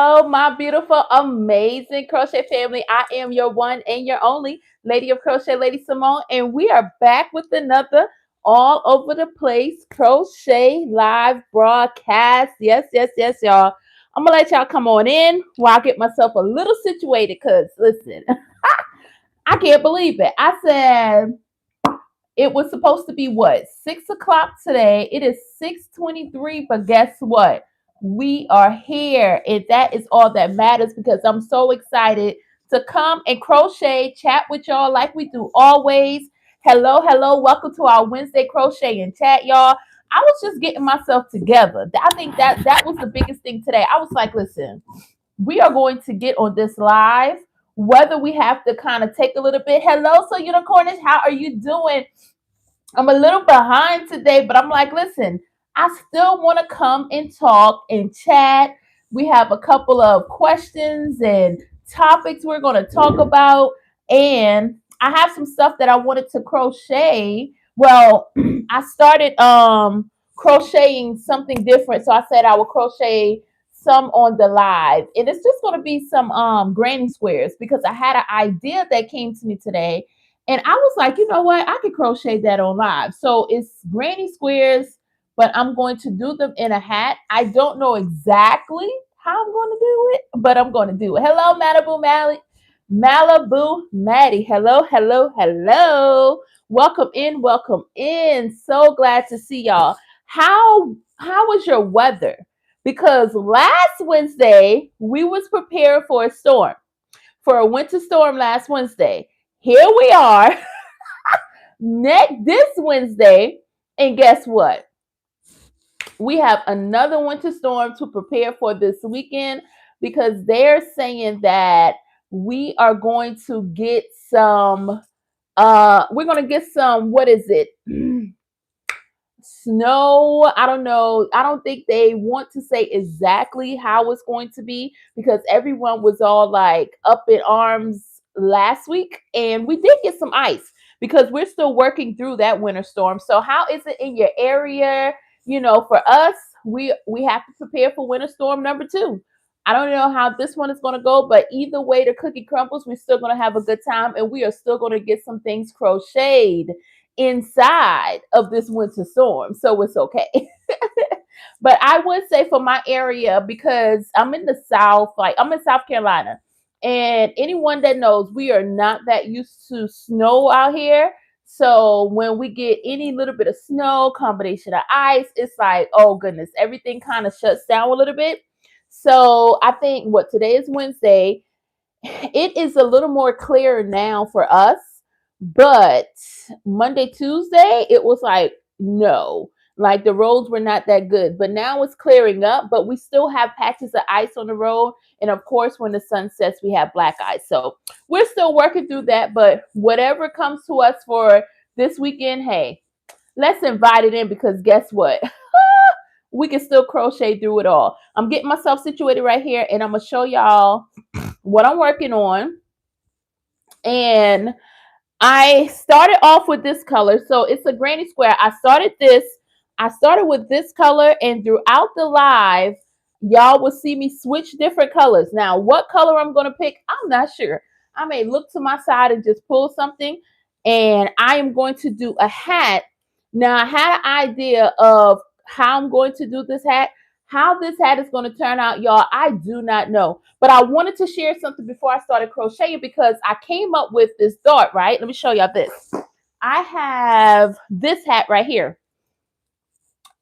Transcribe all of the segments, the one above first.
Hello, my beautiful, amazing crochet family. I am your one and your only Lady of Crochet, LadySamoan, and we are back with another all over the place crochet live broadcast. Yes, yes, yes, y'all. I'm gonna let y'all come on in while I get myself a little situated because listen, I can't believe it. I said it was supposed to be what 6 o'clock today. It is 6:23, but guess what? We are here, and that is all that matters because I'm so excited to come and crochet, chat with y'all like we do always. Hello, hello, welcome to our Wednesday crochet and chat, y'all. I was just getting myself together. I think that was the biggest thing today. I was like, listen, we are going to get on this live, whether we have to kind of take a little bit. Hello, so unicornish, how are you doing? I'm a little behind today, but I'm like, listen, I still want to come and talk and chat. We have a couple of questions and topics we're going to talk about. And I have some stuff that I wanted to crochet. Well, I started crocheting something different. So I said I would crochet some on the live. And it's just going to be some granny squares because I had an idea that came to me today and I was like, you know what? I could crochet that on live. So it's granny squares, but I'm going to do them in a hat. I don't know exactly how I'm going to do it, but I'm going to do it. Hello, Malibu Mally. Malibu Maddie. Hello, hello, hello. Welcome in, welcome in. So glad to see y'all. How was your weather? Because last Wednesday we was prepared for a storm, for a winter storm last Wednesday. Here we are next this Wednesday, and guess what? We have another winter storm to prepare for this weekend because they're saying that we are going to get some we're going to get some, what is it? Snow. I don't know. I don't think they want to say exactly how it's going to be because everyone was all like up in arms last week, and we did get some ice because we're still working through that winter storm. So how is it in your area? For us, we have to prepare for winter storm number 2. I don't know how this one is going to go, but either way the cookie crumbles, we're still going to have a good time, and we are still going to get some things crocheted inside of this winter storm. So it's okay. But I would say for my area, because I'm in the South, like I'm in South Carolina, and anyone that knows, we are not that used to snow out here. So when we get any little bit of snow, combination of ice, it's like, oh goodness, everything kind of shuts down a little bit. So I think what today is Wednesday, it is a little more clear now for us, but Monday, Tuesday, it was like, no, like the roads were not that good. But now it's clearing up, but we still have patches of ice on the road. And of course, when the sun sets, we have black ice. So we're still working through that. But whatever comes to us for this weekend, hey, let's invite it in because guess what? We can still crochet through it all. I'm getting myself situated right here, and I'm going to show y'all what I'm working on. And I started off with this color. So it's a granny square. I started with this color, and throughout the live, y'all will see me switch different colors. Now, what color I'm going to pick, I'm not sure. I may look to my side and just pull something, and I am going to do a hat. Now, I had an idea of how I'm going to do this hat. How this hat is going to turn out, y'all, I do not know. But I wanted to share something before I started crocheting because I came up with this dart, right? Let me show y'all this. I have this hat right here.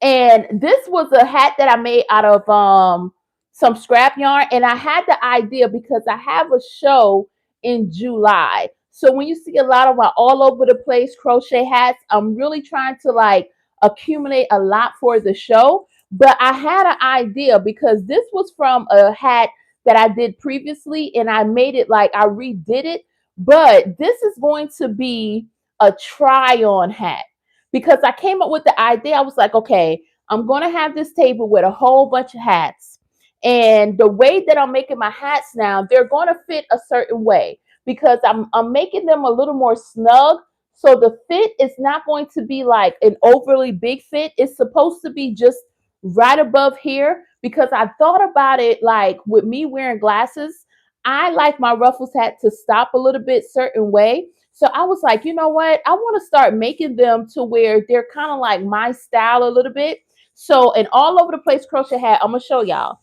And this was a hat that I made out of some scrap yarn. And I had the idea because I have a show in July. So when you see a lot of my all over the place crochet hats, I'm really trying to like accumulate a lot for the show. But I had an idea because this was from a hat that I did previously, and I made it like I redid it. But this is going to be a try on hat because I came up with the idea. I was like, okay, I'm going to have this table with a whole bunch of hats. And the way that I'm making my hats now, they're going to fit a certain way because I'm making them a little more snug. So the fit is not going to be like an overly big fit. It's supposed to be just right above here, because I thought about it like with me wearing glasses, I like my ruffles hat to stop a little bit certain way. So I was like, you know what? I want to start making them to where they're kind of like my style a little bit. So an all over the place crochet hat, I'm gonna show y'all.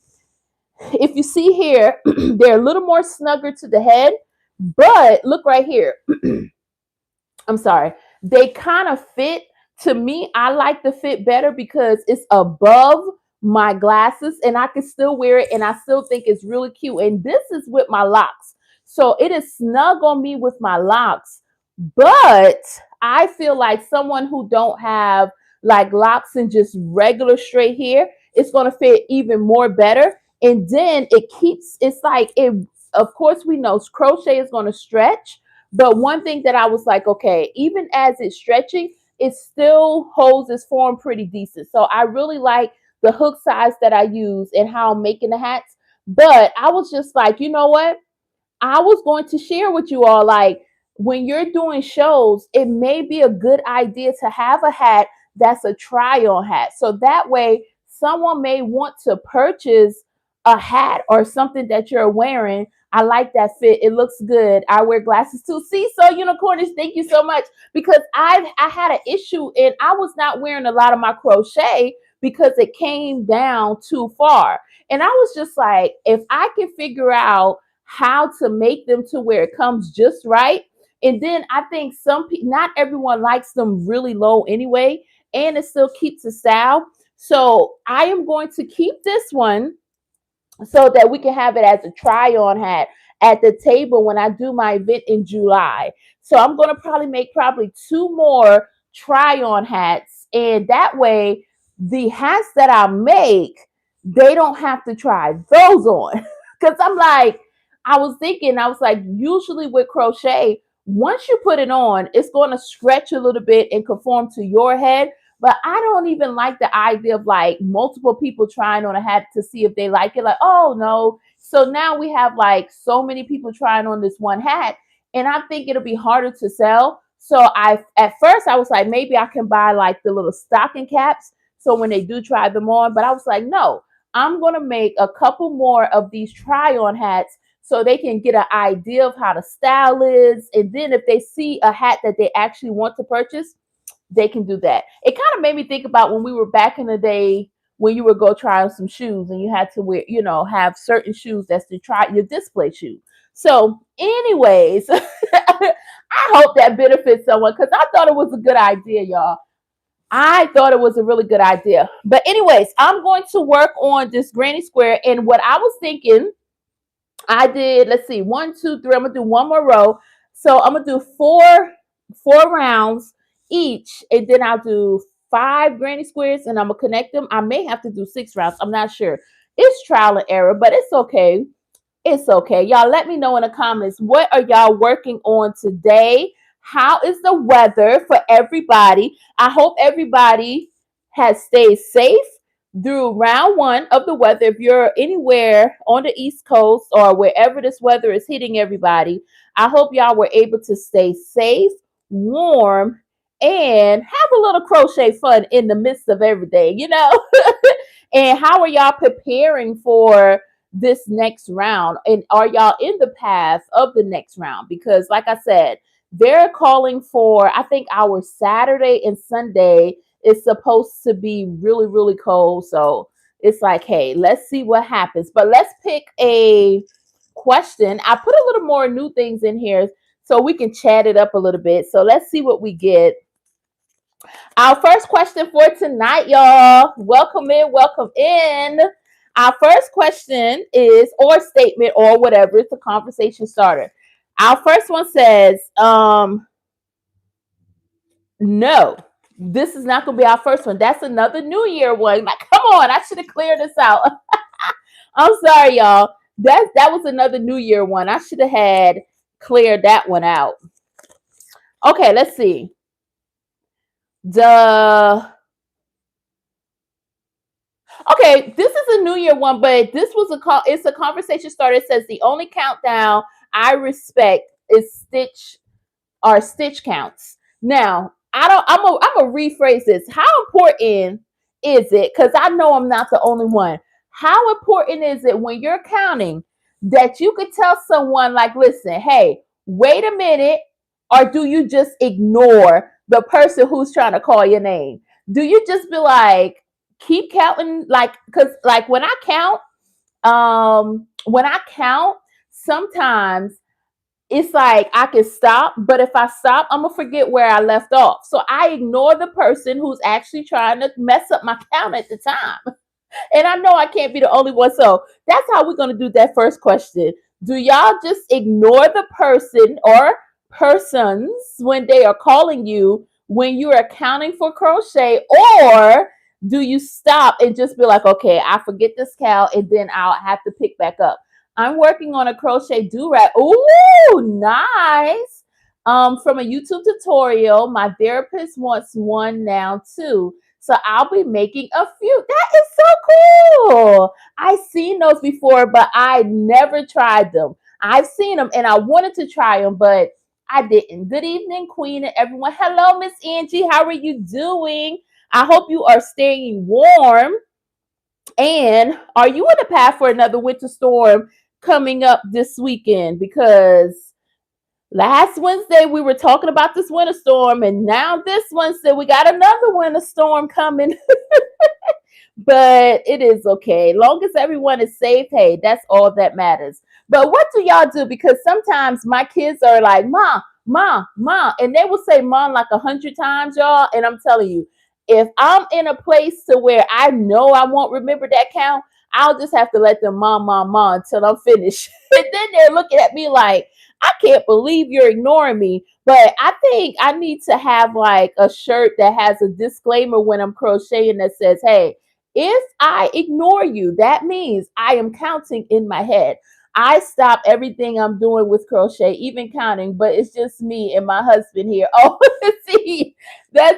If you see here, they're a little more snugger to the head, but look right here. I'm sorry. They kind of fit. To me, I like the fit better because it's above my glasses and I can still wear it and I still think it's really cute. And this is with my locks. So it is snug on me with my locks. But I feel like someone who don't have like locks and just regular straight hair, it's going to fit even more better. And then it keeps, it's like, it, of course, we know crochet is going to stretch. But one thing that I was like, okay, even as it's stretching, it still holds its form pretty decent. So I really like the hook size that I use and how I'm making the hats. But I was just like, you know what? I was going to share with you all like when you're doing shows, it may be a good idea to have a hat that's a try on hat. So that way, someone may want to purchase a hat or something that you're wearing. I like that fit. It looks good. I wear glasses too. See, so unicornish, thank you so much because I had an issue and I was not wearing a lot of my crochet because it came down too far. And I was just like, if I can figure out how to make them to where it comes just right. And then I think some people, not everyone likes them really low anyway, and it still keeps the style. So I am going to keep this one so that we can have it as a try on hat at the table when I do my event in July. So I'm going to probably make probably two more try on hats. And that way, the hats that I make, they don't have to try those on. Because I'm like, I was thinking, I was like, usually with crochet, once you put it on, it's going to stretch a little bit and conform to your head. But I don't even like the idea of like multiple people trying on a hat to see if they like it. Like, oh no. So now we have like so many people trying on this one hat. And I think it'll be harder to sell. So I at first I was like, maybe I can buy like the little stocking caps. So when they do try them on, but I was like, no, I'm gonna make a couple more of these try-on hats so they can get an idea of how the style is. And then if they see a hat that they actually want to purchase, they can do that. It kind of made me think about when we were back in the day when you would go try on some shoes and you had to wear, you know, have certain shoes that's to try your display shoe. So, anyways, I hope that benefits someone because I thought it was a good idea, y'all. I thought it was a really good idea. But, anyways, I'm going to work on this granny square. And what I was thinking, I did, let's see, 1, 2, 3. I'm gonna do one more row. So I'm gonna do four rounds each, and then I'll do 5 granny squares and I'm gonna connect them. I may have to do 6 rounds. I'm not sure. It's trial and error, but it's okay. It's okay. Y'all let me know in the comments what are y'all working on today? How is the weather for everybody? I hope everybody has stayed safe through round one of the weather. If you're anywhere on the East Coast or wherever this weather is hitting everybody, I hope y'all were able to stay safe, warm, and have a little crochet fun in the midst of everything, you know? And how are y'all preparing for this next round? And are y'all in the path of the next round? Because, like I said, they're calling for, I think, our Saturday and Sunday is supposed to be really, really cold. So it's like, hey, let's see what happens. But let's pick a question. I put a little more new things in here so we can chat it up a little bit. So let's see what we get. Our first question for tonight, y'all. Welcome in, welcome in. Our first question is, or statement, or whatever. It's a conversation starter. Our first one says, no, this is not going to be our first one. That's another New Year one. Like, come on, I should have cleared this out. I'm sorry, y'all. That was another New Year one. I should have had cleared that one out. Okay, let's see. Okay, this is a New Year one, but this was it's a conversation starter. It says the only countdown I respect is stitch counts. Now, I'm gonna rephrase this. How important is it? Because I know I'm not the only one. How important is it when you're counting that you could tell someone, like, listen, hey, wait a minute, or do you just ignore the person who's trying to call your name? Do you just be like, keep counting? Like, because like when I count, sometimes it's like I can stop, but if I stop, I'm gonna forget where I left off. So I ignore the person who's actually trying to mess up my count at the time. And I know I can't be the only one. So that's how we're going to do that first question. Do y'all just ignore the person or persons when they are calling you when you are accounting for crochet? Or do you stop and just be like, okay, I forget this count and then I'll have to pick back up? I'm working on a crochet do-rag. Ooh, nice. From a YouTube tutorial. My therapist wants one now too. So I'll be making a few. That is so cool. I've seen those before, but I never tried them. I've seen them and I wanted to try them, but I didn't. Good evening, Queen and everyone. Hello, Miss Angie. How are you doing? I hope you are staying warm. And are you in the path for another winter storm coming up this weekend? Because last Wednesday we were talking about this winter storm, and now this Wednesday we got another winter storm coming. But it is okay. Long as everyone is safe, hey, that's all that matters. But what do y'all do? Because sometimes my kids are like, Mom, Mom, Mom, and they will say Mom like 100 times, y'all. And I'm telling you, if I'm in a place to where I know I won't remember that count, I'll just have to let them Mom, Mom, Mom until I'm finished. And then they're looking at me like, I can't believe you're ignoring me. But I think I need to have like a shirt that has a disclaimer when I'm crocheting that says, hey, if I ignore you, that means I am counting in my head. I stop everything I'm doing with crochet, even counting, but it's just me and my husband here. Oh, see, look,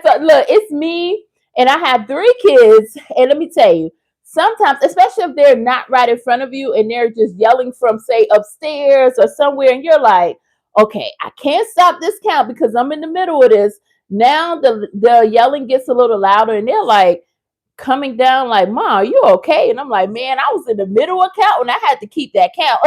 it's me, and I have 3 kids. And let me tell you, sometimes, especially if they're not right in front of you and they're just yelling from, say, upstairs or somewhere, and you're like, okay, I can't stop this count because I'm in the middle of this. Now the yelling gets a little louder, and they're like, coming down like, Mom, are you okay? And I'm like, man, I was in the middle of counting. I had to keep that count.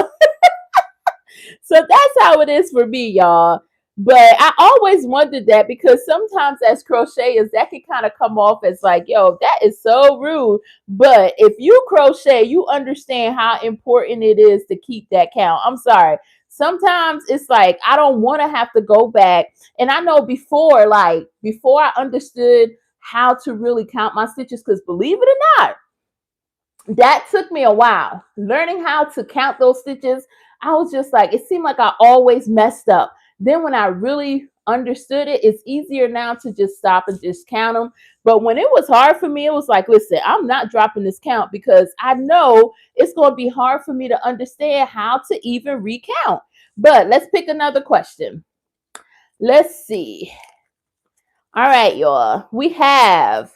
So that's how it is for me, y'all. But I always wondered that because sometimes as crocheters, that can kind of come off as like, yo, that is so rude. But if you crochet, you understand how important it is to keep that count. I'm sorry. Sometimes it's like I don't want to have to go back. And I know before I understood how to really count my stitches, because believe it or not, that took me a while. Learning how to count those stitches, I was just like, it seemed like I always messed up. Then when I really understood it, it's easier now to just stop and just count them. But when it was hard for me, it was like, listen, I'm not dropping this count because I know it's going to be hard for me to understand how to even recount. But let's pick another question. Let's see. All right, y'all. We have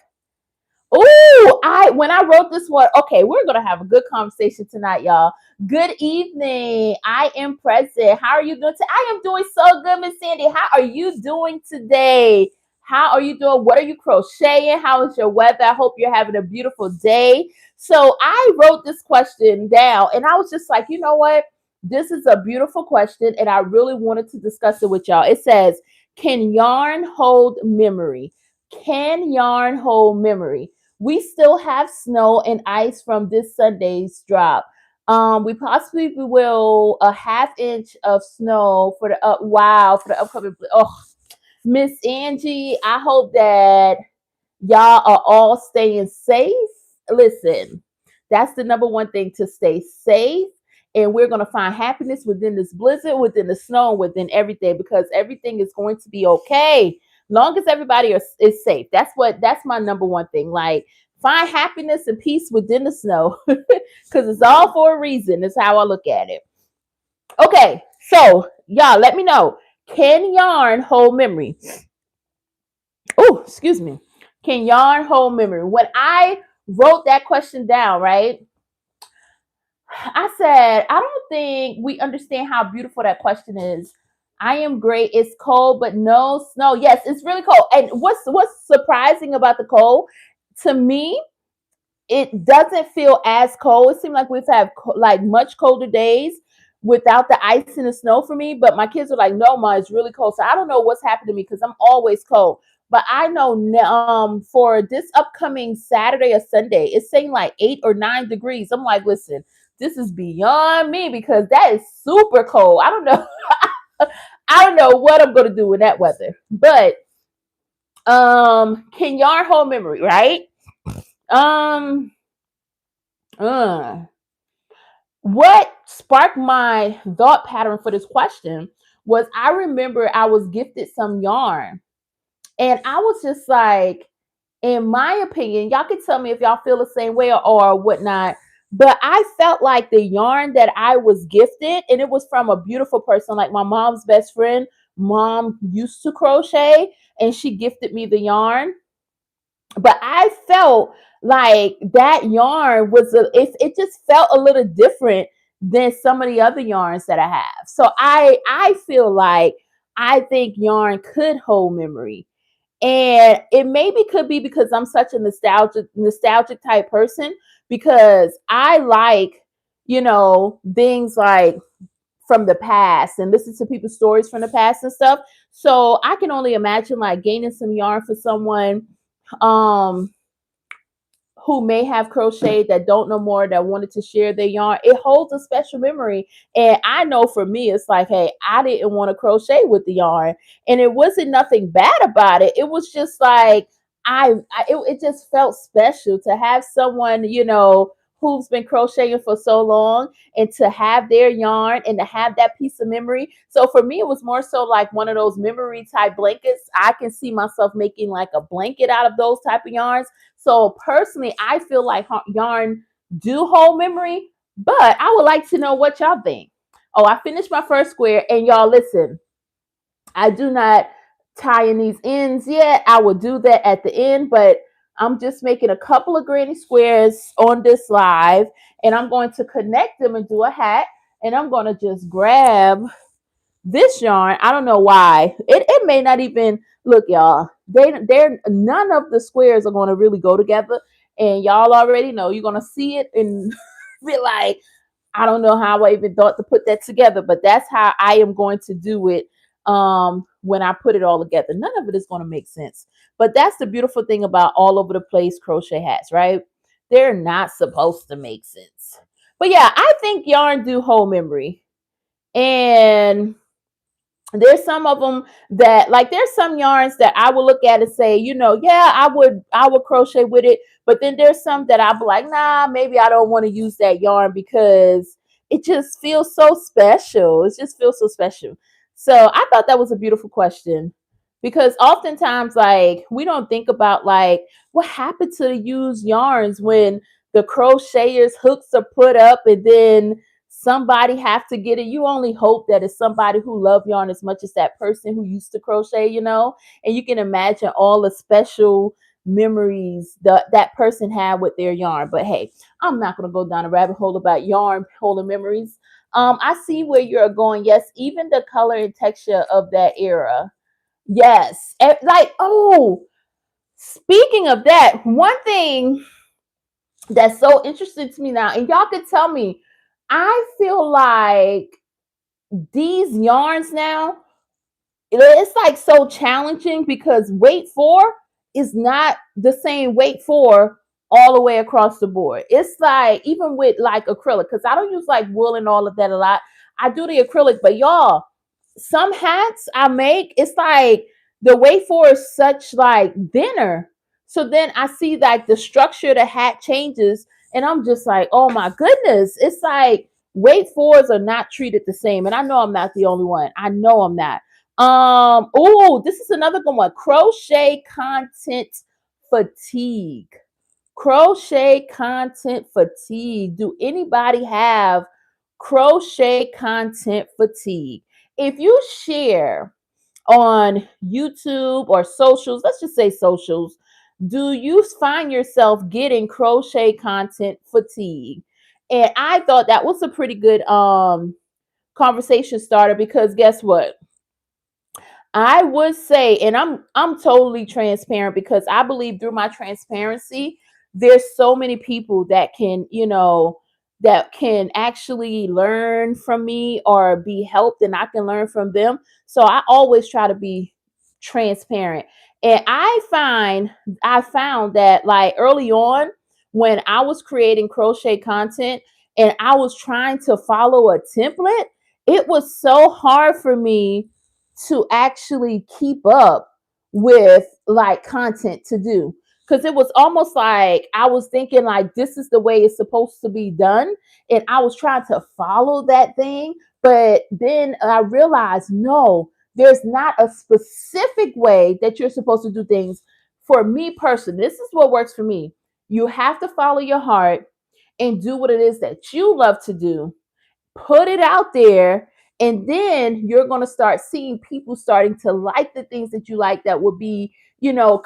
when I wrote this one, okay, we're gonna have a good conversation tonight, y'all. Good evening. I am present. How are you doing today? I am doing so good, Miss Sandy. How are you doing today? How are you doing? What are you crocheting? How is your weather? I hope you're having a beautiful day. So I wrote this question down and I was just like, you know what? This is a beautiful question, and I really wanted to discuss it with y'all. It says, can yarn hold memory? Can yarn hold memory? We still have snow and ice from this Sunday's drop. We possibly will a ½ inch of snow for the upcoming. Oh, Miss Angie, I hope that y'all are all staying safe. Listen, that's the number one thing, to stay safe. And we're going to find happiness within this blizzard, within the snow, within everything, because everything is going to be okay. Long as everybody is safe. That's my number one thing. Like, find happiness and peace within the snow because it's all for a reason. Is how I look at it. Okay, so y'all let me know. Can yarn hold memory? Oh, excuse me. Can yarn hold memory? When I wrote that question down, right? I said, I don't think we understand how beautiful that question is. I am great. It's cold, but no snow. Yes, it's really cold. And what's surprising about the cold to me it doesn't feel as cold. It seems like we've had like much colder days without the ice and the snow for me. But my kids are like, no, ma, it's really cold. So I don't know what's happened to me because I'm always cold. But I know for this upcoming Saturday or Sunday, it's saying like 8 or 9 degrees. I'm like, listen, this is beyond me because that is super cold. I don't know. I don't know what I'm gonna do in that weather. But can yarn hold memory, right? Um uh, what sparked my thought pattern for this question was I remember I was gifted some yarn and I was just like, in my opinion, y'all can tell me if y'all feel the same way or whatnot. But I felt like the yarn that I was gifted, and it was from a beautiful person, like my mom's best friend. Mom used to crochet, and she gifted me the yarn. But I felt like that yarn it just felt a little different than some of the other yarns that I have. So I feel like I think yarn could hold memory. And it maybe could be because I'm such a nostalgic type person because I like, things like from the past and listen to people's stories from the past and stuff. So I can only imagine like gaining some yarn for someone um who may have crocheted that don't know more that wanted to share their yarn. It holds a special memory. And I know for me, it's like, hey, I didn't want to crochet with the yarn. And it wasn't nothing bad about it. It was just like, it just felt special to have someone, who's been crocheting for so long and to have their yarn and to have that piece of memory. So for me, it was more so like one of those memory type blankets. I can see myself making like a blanket out of those type of yarns. So personally, I feel like yarn do hold memory, but I would like to know what y'all think. Oh, I finished my first square, and y'all listen, I do not tie in these ends yet. I will do that at the end, but I'm just making a couple of granny squares on this live, and I'm going to connect them and do a hat, and I'm going to just grab this yarn. I don't know why. It may not even look, y'all. They're none of the squares are going to really go together, and y'all already know you're going to see it and be like, I don't know how I even thought to put that together, but that's how I am going to do it when I put it all together. None of it is going to make sense. But that's the beautiful thing about all over the place crochet hats, right? They're not supposed to make sense. But yeah, I think yarn do hold memory. And there's some of them that like there's some yarns that I will look at and say, yeah, I would crochet with it. But then there's some that I'll be like, nah, maybe I don't want to use that yarn because it just feels so special. It just feels so special. So I thought that was a beautiful question because oftentimes like we don't think about like what happened to the used yarns when the crocheters hooks are put up and then somebody have to get it. You only hope that it's somebody who love yarn as much as that person who used to crochet, and you can imagine all the special memories that person had with their yarn. But hey, I'm not going to go down a rabbit hole about yarn holding memories. I see where you're going. Yes, even the color and texture of that era. Yes. Like, oh, speaking of that, one thing that's so interesting to me now, and y'all can tell me, I feel like these yarns now, it's like so challenging because weight four is not the same weight four all the way across the board. It's like even with like acrylic, because I don't use like wool and all of that a lot. I do the acrylic, but y'all, some hats I make, it's like the weight for is such like thinner. So then I see like the structure of the hat changes, and I'm just like, oh my goodness, it's like weight fours are not treated the same. And I know I'm not the only one. I know I'm not. Oh, this is another good one. Crochet content fatigue. Crochet content fatigue. Do anybody have crochet content fatigue? If you share on YouTube or socials, let's just say socials, do you find yourself getting crochet content fatigue? And I thought that was a pretty good conversation starter because guess what? I would say, and I'm totally transparent because I believe through my transparency there's so many people that can, that can actually learn from me or be helped, and I can learn from them. So I always try to be transparent. And I found that, like, early on when I was creating crochet content and I was trying to follow a template, it was so hard for me to actually keep up with, like, content to do, because it was almost like I was thinking like this is the way it's supposed to be done, and I was trying to follow that thing. But then I realized, no, there's not a specific way that you're supposed to do things. For me personally, this is what works for me. You have to follow your heart and do what it is that you love to do, put it out there, and then you're going to start seeing people starting to like the things that you like, that will be,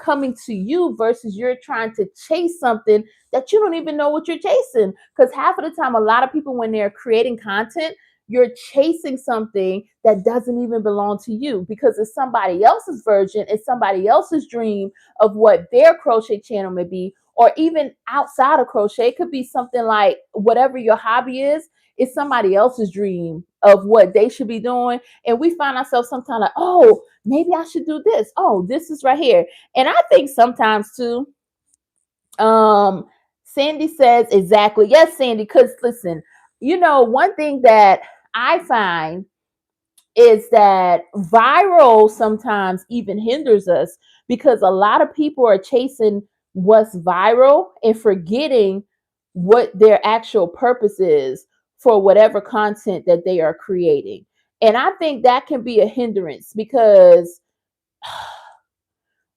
coming to you, versus you're trying to chase something that you don't even know what you're chasing. Because half of the time, a lot of people, when they're creating content, you're chasing something that doesn't even belong to you, because it's somebody else's version, it's somebody else's dream of what their crochet channel may be. Or even outside of crochet, it could be something like whatever your hobby is, it's somebody else's dream of what they should be doing. And we find ourselves sometimes like, oh, maybe I should do this. Oh, this is right here. And I think sometimes too, um, Sandy says exactly. Yes, Sandy, because listen, one thing that I find is that viral sometimes even hinders us, because a lot of people are chasing what's viral and forgetting what their actual purpose is for whatever content that they are creating. And I think that can be a hindrance, because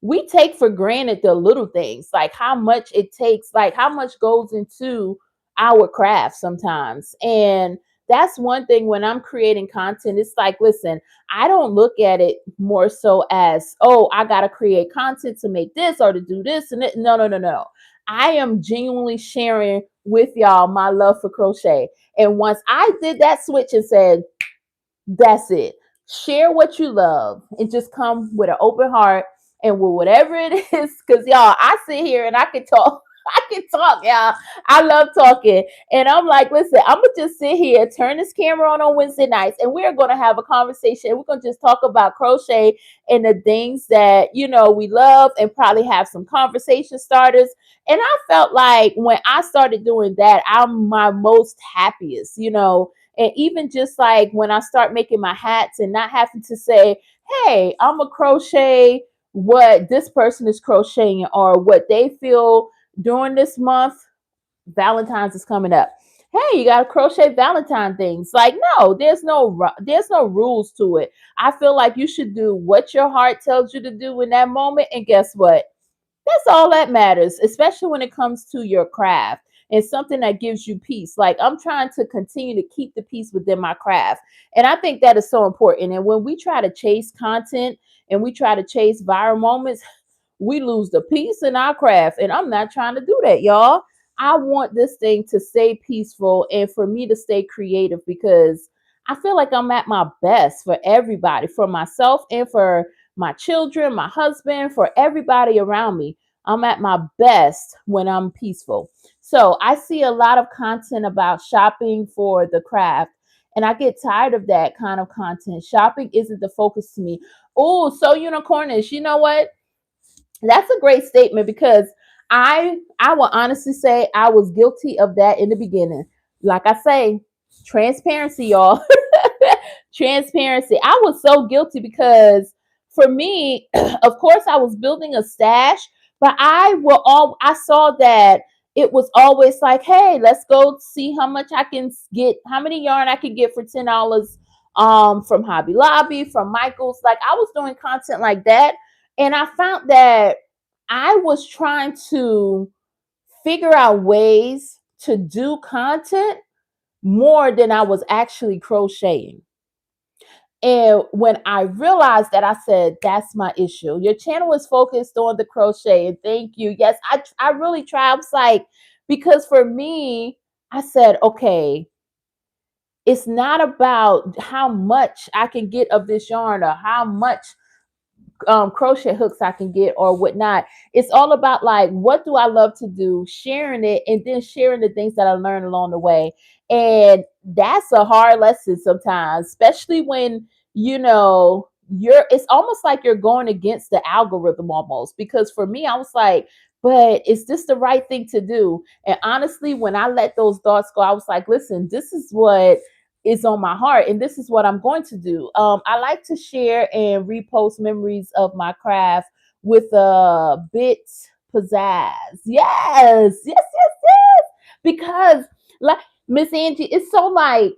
we take for granted the little things, like how much it takes, like how much goes into our craft sometimes. And that's one thing when I'm creating content. It's like, listen, I don't look at it more so as, oh, I got to create content to make this or to do this and it. No, no, no, no. I am genuinely sharing with y'all my love for crochet. And once I did that switch and said, that's it. Share what you love and just come with an open heart and with whatever it is. Because, y'all, I sit here and I can talk. I can talk, y'all. I love talking. And I'm like, listen, I'm going to just sit here, turn this camera on Wednesday nights, and we're going to have a conversation. We're going to just talk about crochet and the things that, we love, and probably have some conversation starters. And I felt like when I started doing that, I'm my most happiest. And even just like when I start making my hats and not having to say, hey, I'm a crochet what this person is crocheting, or what they feel during this month. Valentine's is coming up. Hey, you got to crochet Valentine things. Like, no, there's no rules to it. I feel like you should do what your heart tells you to do in that moment. And guess what? That's all that matters, especially when it comes to your craft and something that gives you peace. Like, I'm trying to continue to keep the peace within my craft. And I think that is so important. And when we try to chase content and we try to chase viral moments, we lose the peace in our craft. And I'm not trying to do that, y'all. I want this thing to stay peaceful and for me to stay creative, because I feel like I'm at my best for everybody, for myself and for my children, my husband, for everybody around me. I'm at my best when I'm peaceful. So I see a lot of content about shopping for the craft, and I get tired of that kind of content. Shopping isn't the focus to me. Oh, so unicornish, you know what? That's a great statement, because I will honestly say I was guilty of that in the beginning. Like I say, transparency, y'all. Transparency. I was so guilty, because for me, of course, I was building a stash, but I saw that it was always like, hey, let's go see how much I can get, how many yarn I can get for $10 from Hobby Lobby, from Michael's. Like, I was doing content like that, and I found that I was trying to figure out ways to do content more than I was actually crocheting. And when I realized that, I said, that's my issue. Your channel is focused on the crochet. And thank you. Yes, I really try. I was like, because for me, I said, okay, it's not about how much I can get of this yarn or how much crochet hooks I can get or whatnot. It's all about like, what do I love to do, sharing it, and then sharing the things that I learned along the way. And that's a hard lesson sometimes, especially when, it's almost like you're going against the algorithm almost. Because for me, I was like, but is this the right thing to do? And honestly, when I let those thoughts go, I was like, listen, this is what is on my heart, and this is what I'm going to do. I like to share and repost memories of my craft with a bit pizzazz. Yes, yes, yes, yes. Because like Miss Angie, it's so like,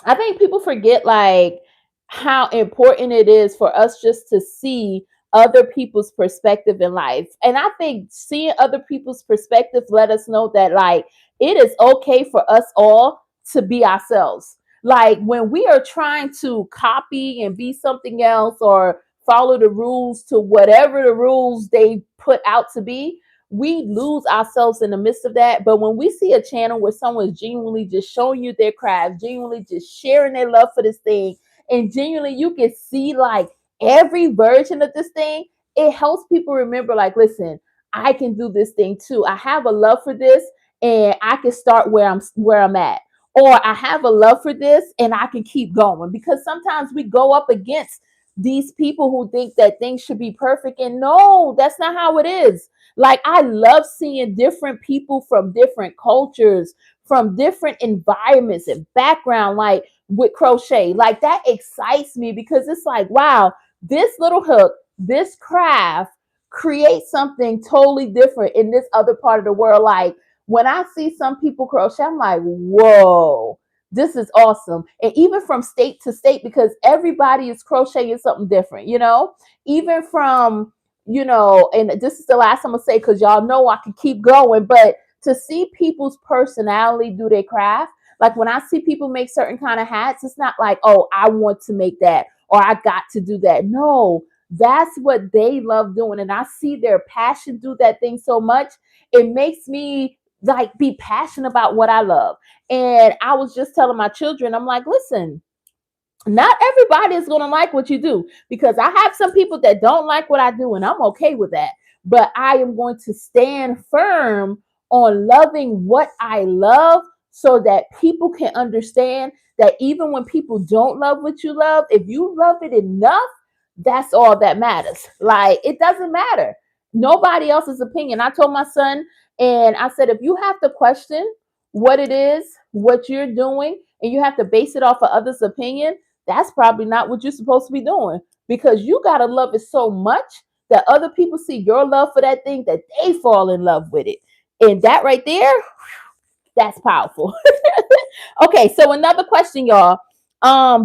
I think people forget like how important it is for us just to see other people's perspective in life. And I think seeing other people's perspective let us know that like it is okay for us all to be ourselves. Like when we are trying to copy and be something else or follow the rules to whatever the rules they put out to be, we lose ourselves in the midst of that. But when we see a channel where someone's genuinely just showing you their craft, genuinely just sharing their love for this thing, and genuinely you can see like every version of this thing, it helps people remember like, listen, I can do this thing too. I have a love for this, and I can start where I'm at. Or I have a love for this and I can keep going. Because sometimes we go up against these people who think that things should be perfect, and no, that's not how it is. Like, I love seeing different people from different cultures, from different environments and background, like with crochet. Like, that excites me because it's like, wow, this little hook, this craft creates something totally different in this other part of the world. Like, when I see some people crochet, I'm like, whoa, this is awesome. And even from state to state, because everybody is crocheting something different, even from, and this is the last I'm gonna say because y'all know I can keep going, but to see people's personality do their craft, like when I see people make certain kind of hats, it's not like, oh, I want to make that or I got to do that. No, that's what they love doing. And I see their passion do that thing so much, it makes me like be passionate about what I love. And I was just telling my children, I'm like, listen, not everybody is going to like what you do, because I have some people that don't like what I do, and I'm okay with that. But I am going to stand firm on loving what I love so that people can understand that even when people don't love what you love, if you love it enough, that's all that matters. Like, it doesn't matter. Nobody else's opinion. I told my son, and I said, if you have to question what it is, what you're doing, and you have to base it off of others' opinion, that's probably not what you're supposed to be doing, because you got to love it so much that other people see your love for that thing that they fall in love with it. And that right there, that's powerful. Okay, so another question, y'all.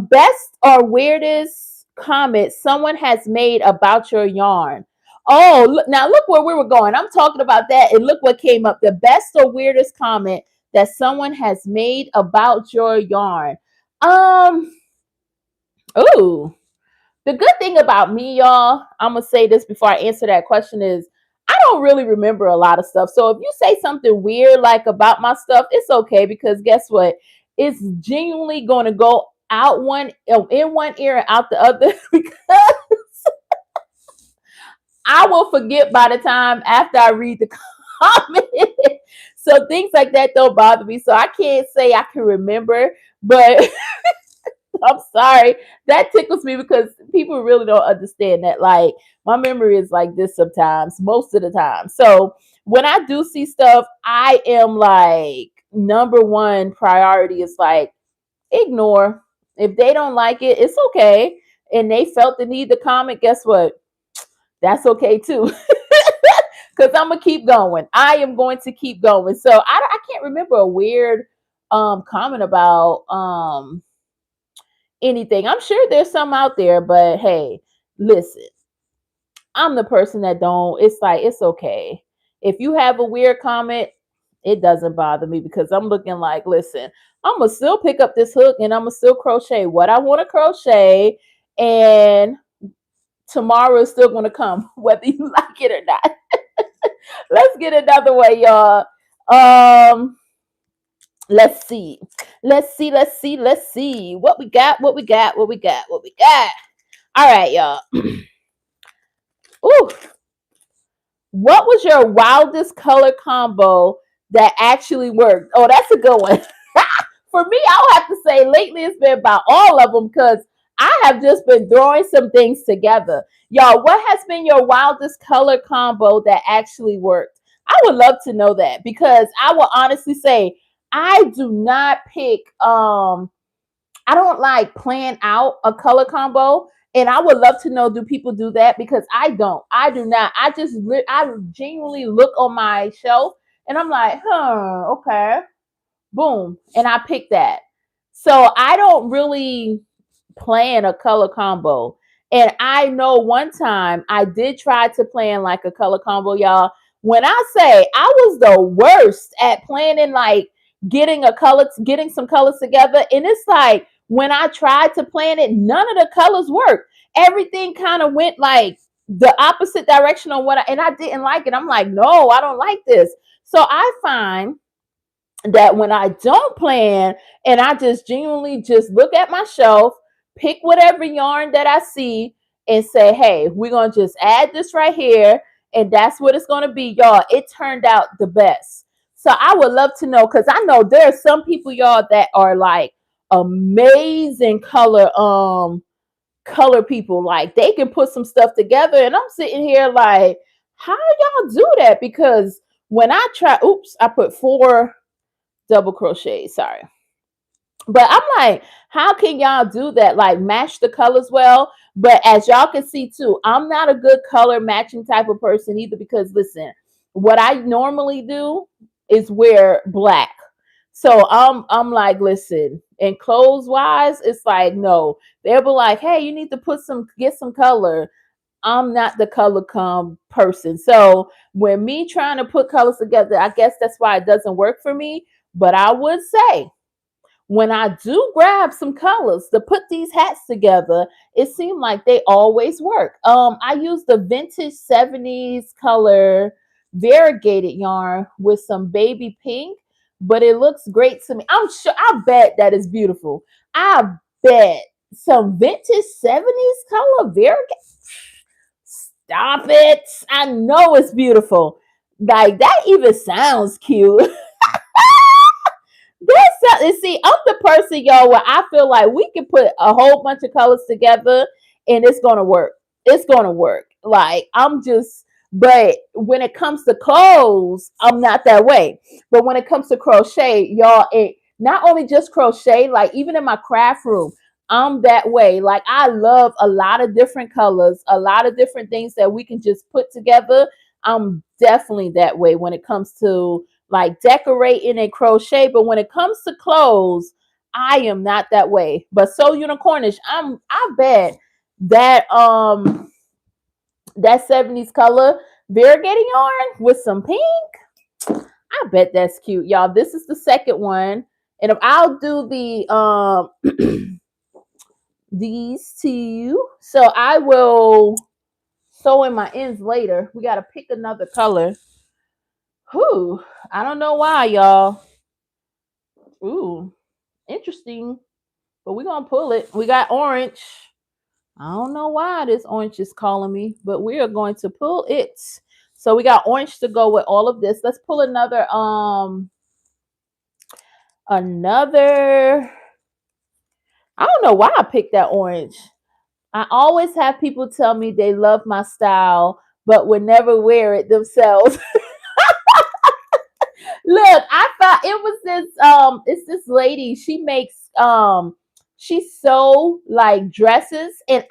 Best or weirdest comment someone has made about your yarn? Oh, look, now look where we were going. I'm talking about that, and look what came up. The best or weirdest comment that someone has made about your yarn. Um, Ooh, the good thing about me, y'all, I'm gonna say this before I answer that question, is I don't really remember a lot of stuff. So if you say something weird like about my stuff, it's okay, because guess what? It's genuinely gonna go out one in one ear and out the other because I will forget by the time after I read the comment. So things like that don't bother me. So I can't say I can remember, but I'm sorry. That tickles me because people really don't understand that. Like, my memory is like this sometimes, most of the time. So when I do see stuff, I am like, number one priority is like, ignore. If they don't like it, it's okay. And they felt the need to comment, guess what? That's okay too. Because I'm gonna keep going. I am going to keep going. So I can't remember a weird comment about anything. I'm sure there's some out there, but hey, listen, I'm the person that don't, it's like, it's okay. If you have a weird comment, it doesn't bother me, because I'm looking like, listen, I'm going to still pick up this hook and I'm going to still crochet what I want to crochet. And tomorrow is still going to come, whether you like it or not. Let's get another way, y'all. Um, let's see. Let's see. What we got, what we got, what we got, what we got. All right, y'all. Ooh, what was your wildest color combo that actually worked? Oh, that's a good one. For me, I'll have to say lately it's been about all of them because I have just been throwing some things together. Y'all, what has been your wildest color combo that actually worked? I would love to know that because I will honestly say I do not pick I don't like plan out a color combo. And I would love to know, do people do that? Because I don't. I do not. I genuinely look on my shelf and I'm like, okay, boom, and I pick that. So I don't really plan a color combo. And I know one time I did try to plan like a color combo, y'all. When I say I was the worst at planning, like getting some colors together, and it's like when I tried to plan it, none of the colors worked. Everything kind of went like the opposite direction on and I didn't like it. I'm like, no, I don't like this. So I find that when I don't plan and I just genuinely just look at my shelf, pick whatever yarn that I see, and say, hey, we're going to just add this right here. And that's what it's going to be, y'all. It turned out the best. So I would love to know because I know there are some people, y'all, that are like amazing color people. Like they can put some stuff together. And I'm sitting here like, how y'all do that? Because when I try, oops, I put 4 double crochet, sorry, but I'm like, how can y'all do that, like match the colors well? But as y'all can see too, I'm not a good color matching type of person either because listen, what I normally do is wear black. So I'm like, listen, and clothes wise it's like no, they'll be like, hey, you need to get some color. I'm not the color person. So when me trying to put colors together, I guess that's why it doesn't work for me. But I would say when I do grab some colors to put these hats together, it seemed like they always work. I use the vintage 70s color variegated yarn with some baby pink, but it looks great to me. I'm sure, I bet that is beautiful. I bet some vintage 70s color variegated. Stop it. I know it's beautiful. Like that even sounds cute. See, I'm the person, y'all, where I feel like we can put a whole bunch of colors together and it's gonna work. It's gonna work. Like but when it comes to clothes, I'm not that way. But when it comes to crochet, y'all, it not only just crochet, like even in my craft room, I'm that way. Like I love a lot of different colors, a lot of different things that we can just put together. I'm definitely that way when it comes to like decorating and crochet. But when it comes to clothes, I am not that way. But so unicornish, I bet that that 70s color variegating yarn with some pink. I bet that's cute, y'all. This is the second one. And if I'll do these two. So I will sew in my ends later. We gotta pick another color. Whew. I don't know why, y'all. Ooh, interesting. But we're gonna pull it. We got orange. I don't know why this orange is calling me, but we are going to pull it. So we got orange to go with all of this. Let's pull another. I don't know why I picked that orange. I always have people tell me they love my style, but would never wear it themselves. Look, I thought it was it's this lady. She makes she sew like dresses, and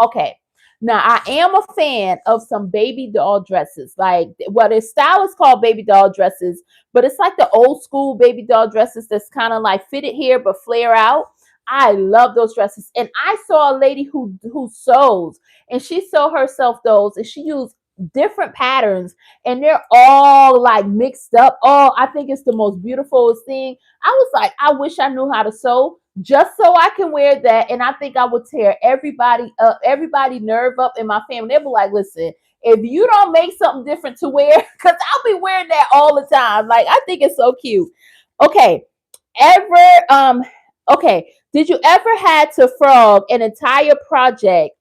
okay. Now I am a fan of some baby doll dresses. Like what their style is called baby doll dresses, but it's like the old school baby doll dresses that's kind of like fitted here but flare out. I love those dresses. And I saw a lady who sews, and she sewed herself those, and she used different patterns, and they're all like mixed up. Oh, I think it's the most beautiful thing. I was like, I wish I knew how to sew just so I can wear that. And I think I would tear everybody up, everybody nerve up in my family. They'll be like, listen, if you don't make something different to wear, because I'll be wearing that all the time. Like, I think it's so cute. Okay. Okay. Did you ever had to frog an entire project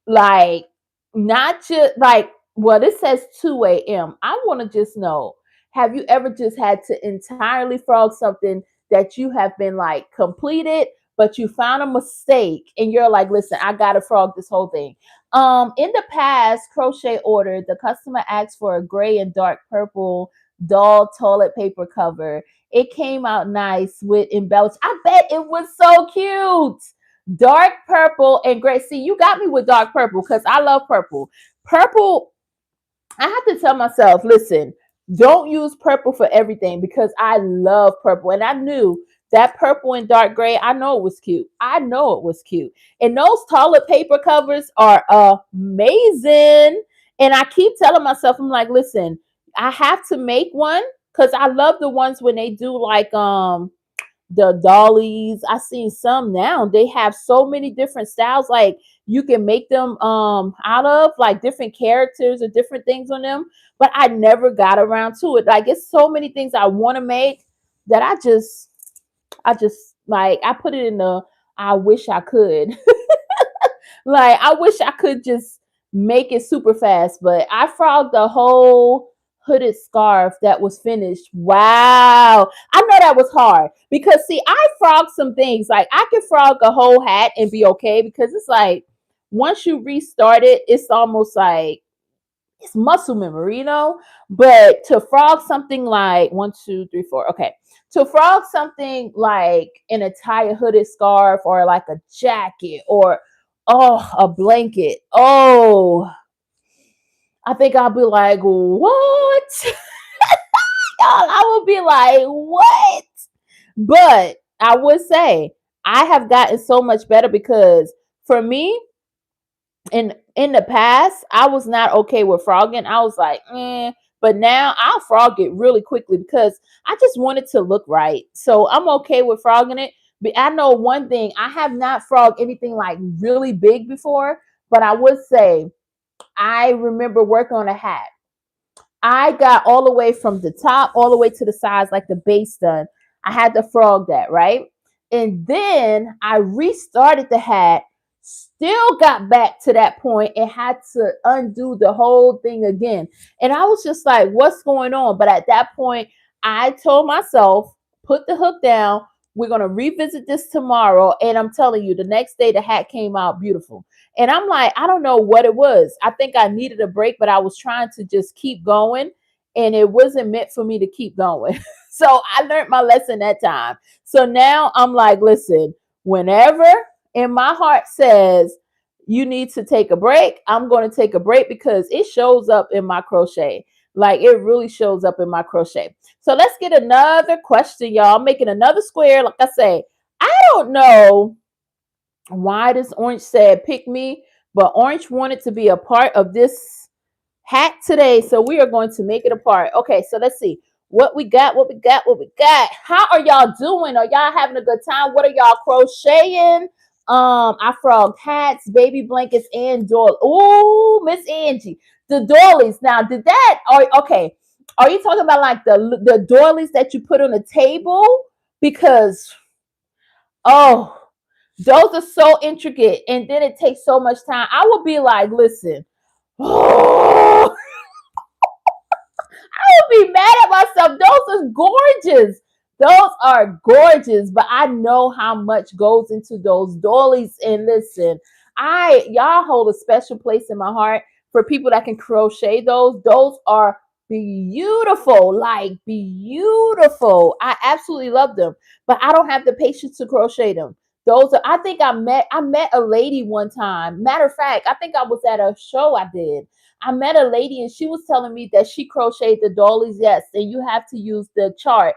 like not just like, well, it says 2 a.m. I want to just know, have you ever just had to entirely frog something that you have been like completed, but you found a mistake and you're like, listen, I gotta frog this whole thing. In the past crochet order, the customer asked for a gray and dark purple doll toilet paper cover. It came out nice with embellished. I bet it was so cute. Dark purple and gray. See, you got me with dark purple because I love purple. Purple, I have to tell myself, listen, don't use purple for everything because I love purple. And I knew that purple and dark gray, I know it was cute. I know it was cute. And those toilet paper covers are amazing. And I keep telling myself, I'm like, listen, I have to make one because I love the ones when they do like the dollies. I've seen some now. They have so many different styles. Like you can make them out of like different characters or different things on them. But I never got around to it. Like it's so many things I want to make that I just like I put it in the I wish I could. Like I wish I could just make it super fast, but I frogged the whole hooded scarf that was finished. Wow. I know that was hard because see, I frogged some things. Like I could frog a whole hat and be okay because it's like once you restart it, it's almost like it's muscle memory, you know. But to frog something like 1, 2, 3, 4, okay, to frog something like an entire hooded scarf or like a jacket or a blanket, I think I'll be like, what? I will be like, what? But I would say I have gotten so much better because for me, in the past, I was not okay with frogging. I was like, but now I'll frog it really quickly because I just want it to look right. So I'm okay with frogging it. But I know one thing, I have not frogged anything like really big before, but I would say I remember working on a hat. I got all the way from the top all the way to the sides, like the base done. I had to frog that, right? And then I restarted the hat, still got back to that point and had to undo the whole thing again. And I was just like, what's going on? But at that point, I told myself, put the hook down. We're going to revisit this tomorrow. And I'm telling you, the next day, the hat came out beautiful. And I'm like, I don't know what it was. I think I needed a break, but I was trying to just keep going. And it wasn't meant for me to keep going. So I learned my lesson that time. So now I'm like, listen, whenever in my heart says you need to take a break, I'm going to take a break because it shows up in my crochet. Like it really shows up in my crochet. So let's get another question, y'all. I'm making another square. Like I say, I don't know why this orange said pick me, but orange wanted to be a part of this hat today. So we are going to make it a part. Okay, so let's see what we got, what we got, what we got. How are y'all doing? Are y'all having a good time? What are y'all crocheting? I frogged hats, baby blankets, and doilies. Oh, Miss Angie, the doilies. Now, did that? Okay, are you talking about like the doilies that you put on the table? Because oh, those are so intricate, and then it takes so much time. I would be like, listen, oh, I would be mad at myself. Those are gorgeous. Those are gorgeous, but I know how much goes into those doilies. And listen, y'all hold a special place in my heart for people that can crochet those. Those are beautiful, like beautiful. I absolutely love them, but I don't have the patience to crochet them. Those are, I think I met a lady one time. Matter of fact, I think I was at a show I did. I met a lady and she was telling me that she crocheted the dollies. Yes, and you have to use the chart,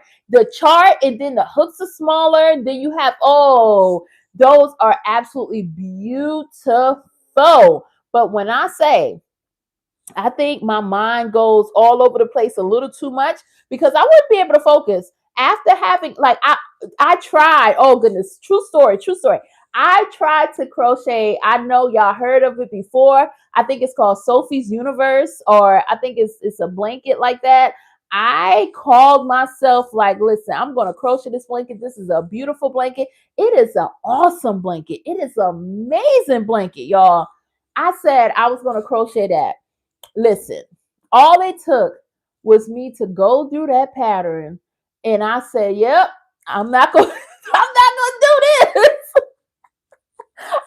and then the hooks are smaller. And then you have those are absolutely beautiful. But when I say I think my mind goes all over the place a little too much because I wouldn't be able to focus after having like I tried. Oh goodness, true story, true story. I tried to crochet. I know y'all heard of it before. I think it's called Sophie's Universe, or I think it's a blanket like that. I called myself like, listen, I'm gonna crochet this blanket. This is a beautiful blanket. It is an awesome blanket. It is an amazing blanket, y'all. I said I was going to crochet that. Listen, all it took was me to go through that pattern, and I said, "Yep, I'm not going. I'm not going to do this."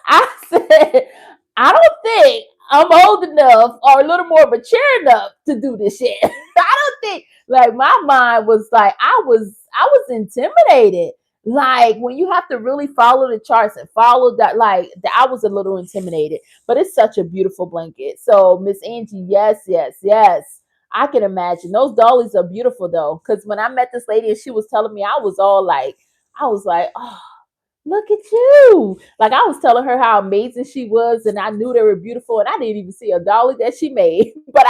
I said, "I don't think I'm old enough or a little more mature enough to do this shit." I don't think, like, my mind was like, I was intimidated. Like, when you have to really follow the charts and follow that, like, I was a little intimidated. But it's such a beautiful blanket. So, Miss Angie, yes, yes, yes. I can imagine. Those dollies are beautiful though. Because when I met this lady and she was telling me, I was like, oh, look at you. Like, I was telling her how amazing she was, and I knew they were beautiful, and I didn't even see a dolly that she made. But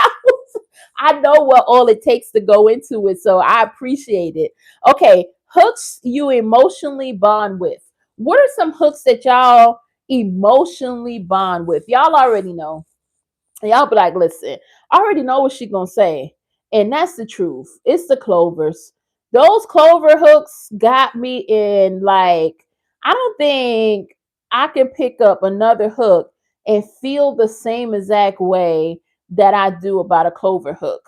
I know what all it takes to go into it. So I appreciate it. Okay, hooks you emotionally bond with. What are some hooks that y'all emotionally bond with? Y'all already know. Y'all be like, listen, I already know what she gonna say. And that's the truth. It's the clovers. Those clover hooks got me in, like, I don't think I can pick up another hook and feel the same exact way that I do about a clover hook.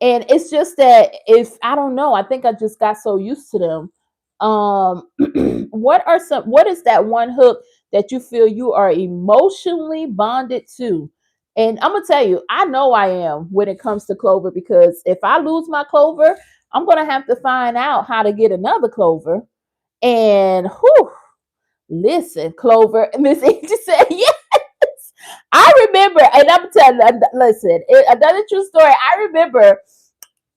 And it's just that, if I don't know, I think I just got so used to them. um what is that one hook that you feel you are emotionally bonded to? And I'm gonna tell you, I know I am when it comes to clover, because if I lose my clover, I'm gonna have to find out how to get another clover. And whew, listen, clover, Miss Angie said yes. I remember, and I'm telling you, listen, another true story. I remember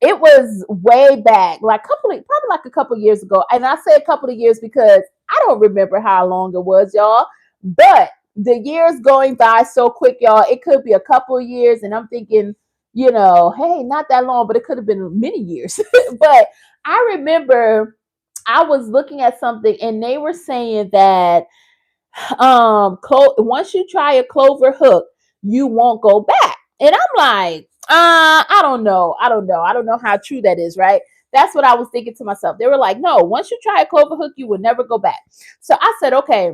it was way back, like probably like a couple years ago. And I say a couple of years because I don't remember how long it was, y'all. But the years going by so quick, y'all. It could be a couple of years, and I'm thinking, hey, not that long, but it could have been many years. But I remember I was looking at something, and they were saying that once you try a clover hook, you won't go back. And I'm like, I don't know how true that is, right? That's what I was thinking to myself. They were like, no, once you try a clover hook, you will never go back. So I said, okay,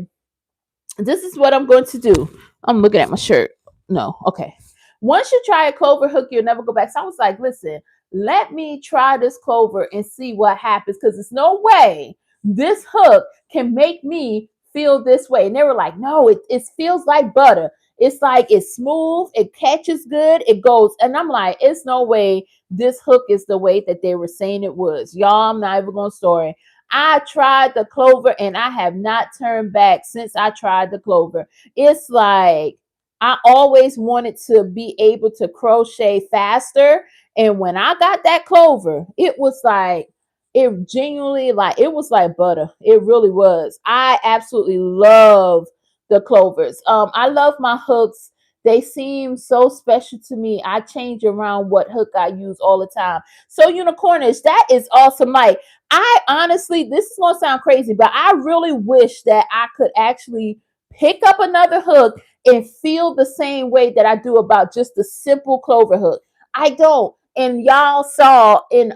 this is what I'm going to do. I'm looking at my shirt. No, okay. Once you try a clover hook, you'll never go back. So I was like, listen, let me try this clover and see what happens, because there's no way this hook can make me feel this way. And they were like, no, it feels like butter. It's like it's smooth, it catches good, it goes. And I'm like, it's no way this hook is the way that they were saying it was. Y'all, I'm not even going to story. I tried the clover and I have not turned back since I tried the clover. It's like I always wanted to be able to crochet faster. And when I got that clover, it was like, it genuinely, like, it was like butter. It really was. I absolutely love the clovers. I love my hooks. They seem so special to me. I change around what hook I use all the time. So, unicornish, that is awesome. Like, I honestly, this is gonna sound crazy, but I really wish that I could actually pick up another hook and feel the same way that I do about just the simple clover hook. I don't. And y'all saw in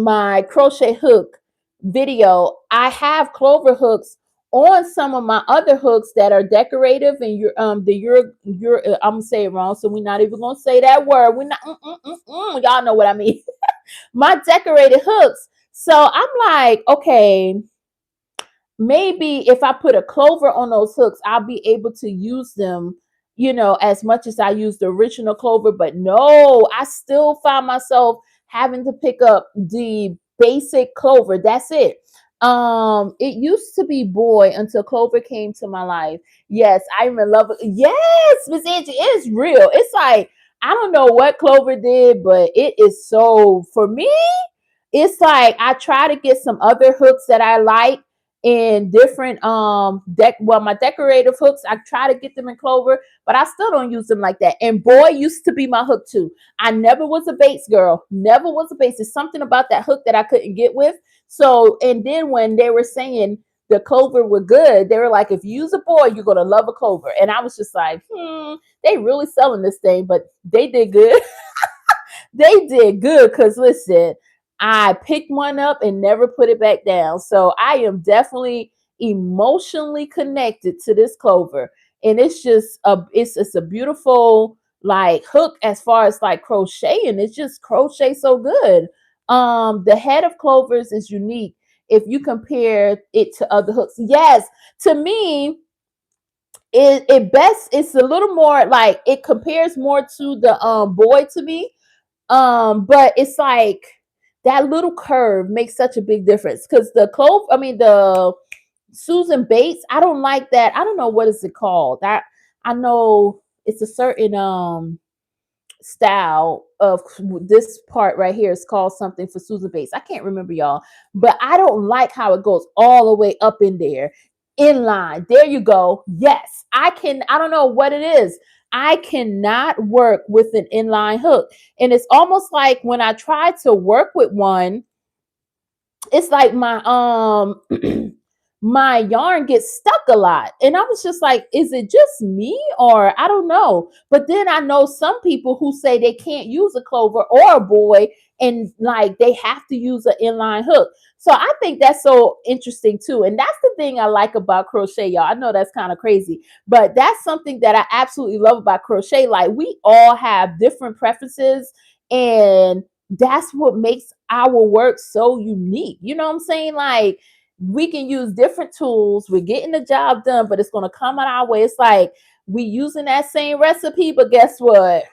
my crochet hook video, I have clover hooks on some of my other hooks that are decorative, and I'm gonna say it wrong, so we're not even gonna say that word. We're not y'all know what I mean. My decorated hooks. So I'm like, okay, maybe if I put a clover on those hooks, I'll be able to use them, as much as I use the original clover. But no, I still find myself having to pick up the basic clover. That's it. It used to be boy until clover came to my life. Yes, I'm in love with. Yes, Miss Angie, it's real. It's like, I don't know what clover did, but it is so, for me, it's like I try to get some other hooks that I like in different my decorative hooks. I try to get them in clover, but I still don't use them like that. And boy used to be my hook too. I never was a Bates girl. Never was a Bates. It's something about that hook that I couldn't get with. So, and then when they were saying the clover were good, they were like, if you use a boy, you're gonna love a clover. And I was just like, they really selling this thing, but they did good. They did good, because listen, I picked one up and never put it back down. So I am definitely emotionally connected to this clover, and it's just it's a beautiful like hook as far as like crocheting. It's just crochet so good. The head of clovers is unique if you compare it to other hooks. Yes, to me, it's a little more like it compares more to the boy to me. But it's like that little curve makes such a big difference because the Susan Bates, I don't like that. I don't know what is it called. I know it's a certain style of this part right here is called something for Susan Bates. I can't remember, y'all, but I don't like how it goes all the way up in there. Inline. There you go. Yes. I don't know what it is. I cannot work with an inline hook. And it's almost like when I try to work with one, it's like my my yarn gets stuck a lot, and I was just like, is it just me, or I don't know. But then I know some people who say they can't use a clover or a boy, and like they have to use an inline hook. So I think that's so interesting too, and that's the thing I like about crochet, y'all. I know that's kind of crazy, but that's something that I absolutely love about crochet. Like we all have different preferences, and that's what makes our work so unique. You know what I'm saying? Like we can use different tools. We're getting the job done, but it's going to come out our way. It's like we using that same recipe, but guess what?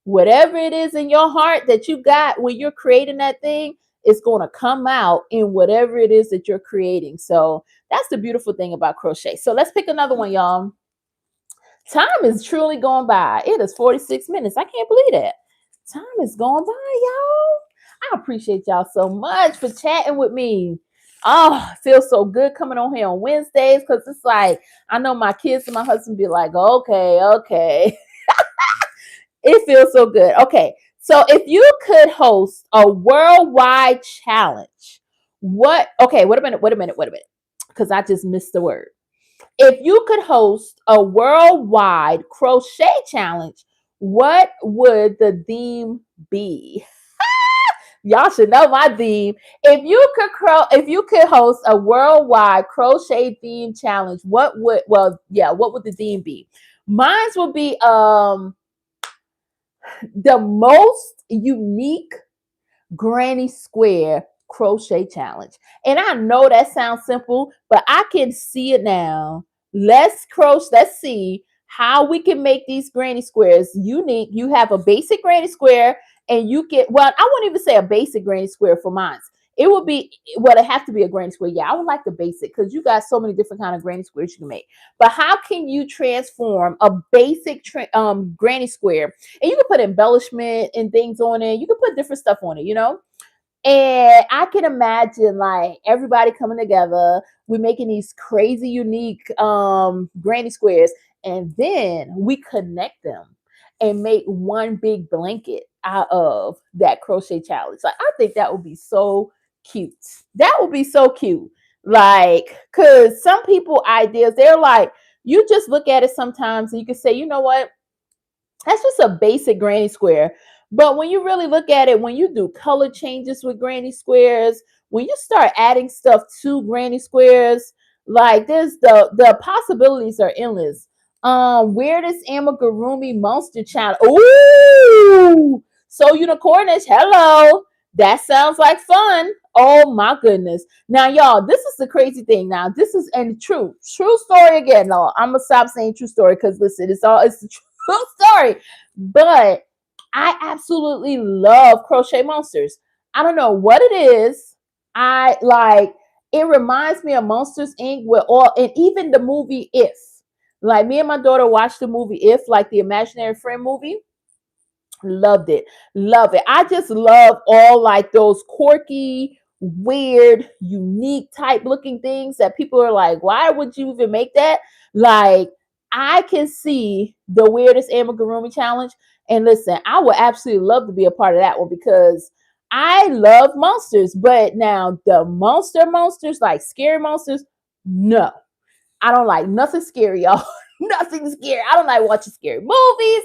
Whatever it is in your heart that you got when you're creating that thing, it's going to come out in whatever it is that you're creating. So that's the beautiful thing about crochet. So let's pick another one, y'all. Time is truly going by. It is 46 minutes. I can't believe that. Time is going by, y'all. I appreciate y'all so much for chatting with me. Oh, it feels so good coming on here on Wednesdays because it's like I know my kids and my husband be like, okay, okay. It feels so good. Okay, so if you could host a worldwide challenge, what? Okay, wait a minute, because I just missed the word. If you could host a worldwide crochet challenge, what would the theme be? Y'all should know my theme. If you could host a worldwide crochet theme challenge, what would the theme be? Mine would be the most unique granny square crochet challenge. And I know that sounds simple, but I can see it now. Let's see how we can make these granny squares unique. You have a basic granny square, and you get, well, I wouldn't even say a basic granny square for mine. It would be, well, it have to be a granny square. Yeah, I would like the basic because you got so many different kind of granny squares you can make. But how can you transform a basic granny square, and you can put embellishment and things on it. You can put different stuff on it, you know. And I can imagine like everybody coming together. We're making these crazy, unique granny squares, and then we connect them and make one big blanket out of that crochet challenge. Like I think that would be so cute. That would be so cute. Like, cause some people ideas, they're like, you just look at it sometimes and you can say, you know what? That's just a basic granny square. But when you really look at it, when you do color changes with granny squares, when you start adding stuff to granny squares, like there's the possibilities are endless. Weirdest amigurumi monster challenge. Ooh, so unicornish. Hello, that sounds like fun. Oh my goodness. Now, y'all, this is the crazy thing. Now, this is and true story again. No, I'm gonna stop saying true story because listen, it's the true story. But I absolutely love Crochet Monsters. I don't know what it is. I like it reminds me of Monsters Inc. with all and even the movie If. Like me and my daughter watched the movie If, like the imaginary friend movie. Loved it. Love it. I just love all like those quirky, weird, unique type looking things that people are like, why would you even make that? Like, I can see the weirdest amigurumi challenge. And listen, I would absolutely love to be a part of that one because I love monsters. But now the monsters, like scary monsters, no. I don't like nothing scary, y'all. Nothing scary. I don't like watching scary movies.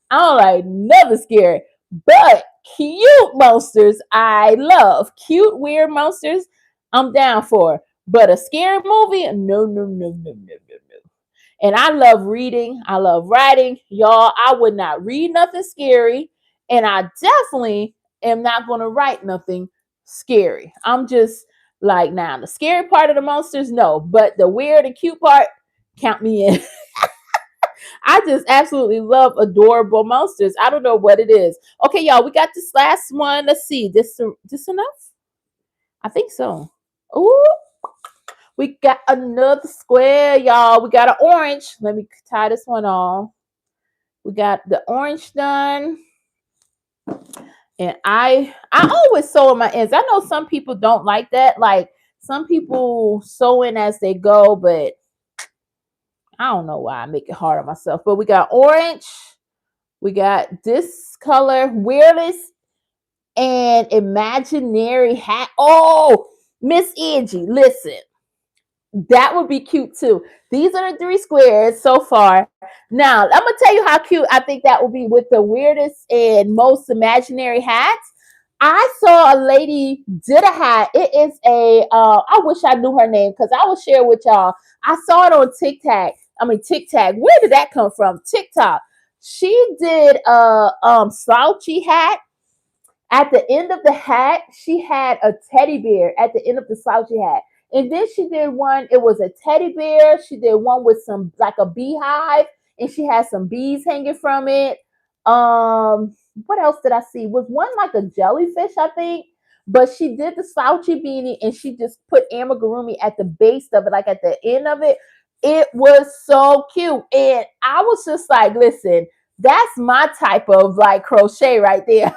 I don't like nothing scary. But cute monsters, I love. Cute, weird monsters, I'm down for. But a scary movie, no, no, no, no, no, no, no. And I love reading. I love writing. Y'all, I would not read nothing scary. And I definitely am not going to write nothing scary. I'm just like, now, the scary part of the monsters, no. But the weird and cute part, count me in. I just absolutely love adorable monsters. I don't know what it is. Okay, y'all, we got this last one. Let's see. This enough? I think so. Ooh, we got another square, y'all. We got an orange. Let me tie this one on. We got the orange done. And I always sew in my ends. I know some people don't like that. Like some people sew in as they go, but I don't know why I make it hard on myself. But we got orange. We got this color, weirdest and imaginary hat. Oh, Miss Angie, listen. That would be cute too. These are the 3 squares so far. Now, I'm gonna tell you how cute I think that would be with the weirdest and most imaginary hats. I saw a lady did a hat. It is a I wish I knew her name because I will share with y'all. I saw it on TikTok. I mean TikTok. Where did that come from? TikTok. She did a slouchy hat. At the end of the hat, she had a teddy bear at the end of the slouchy hat. And then she did one, it was a teddy bear. She did one with some like a beehive, and she had some bees hanging from it. What else did I see? Was one like a jellyfish, I think. But she did the slouchy beanie and she just put amigurumi at the base of it, like at the end of it. It was so cute. And I was just like, listen, that's my type of like crochet right there.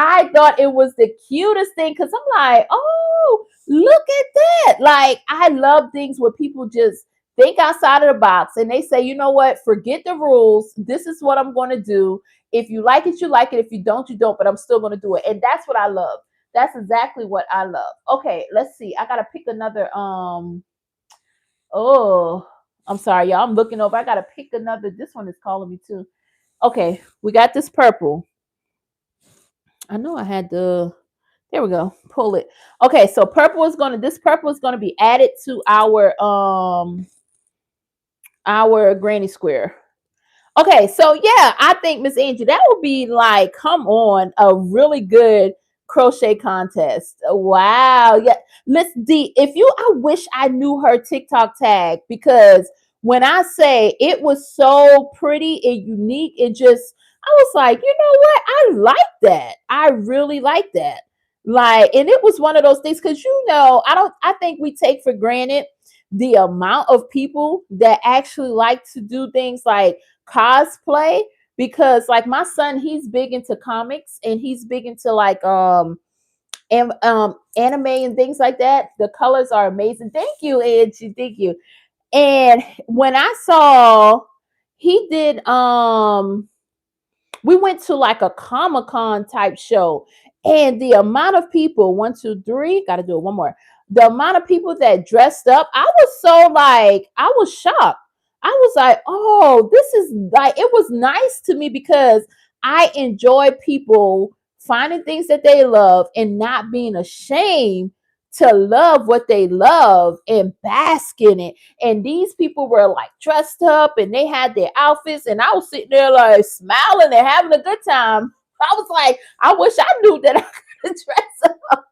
I thought it was the cutest thing because I'm like, oh, look at that. Like, I love things where people just think outside of the box and they say, you know what, forget the rules. This is what I'm going to do. If you like it, you like it. If you don't, you don't, but I'm still going to do it. And that's what I love. That's exactly what I love. Okay, let's see. I got to pick another, oh, I'm sorry, y'all. I'm looking over. I got to pick another. This one is calling me too. Okay, we got this purple. I know I had the. There we go. Pull it. Okay, so this purple is gonna be added to our granny square. Okay, so yeah, I think Miss Angie, that would be like, come on, a really good crochet contest. Wow. Yeah. Miss D, I wish I knew her TikTok tag because when I say it was so pretty and unique, I was like, you know what? I like that. I really like that. Like, and it was one of those things because I think we take for granted the amount of people that actually like to do things like cosplay, because like my son, he's big into comics and he's big into like anime and things like that. The colors are amazing. Thank you, Angie. Thank you. And when I saw he did we went to like a Comic-Con type show, and the amount of people, 1, 2, 3, gotta do it one more. The amount of people that dressed up, I was so like, I was shocked. I was like, oh, this is like, it was nice to me because I enjoy people finding things that they love and not being ashamed to love what they love and bask in it. And these people were like dressed up and they had their outfits, and I was sitting there like smiling and having a good time. I was like, I wish I knew that I could dress up.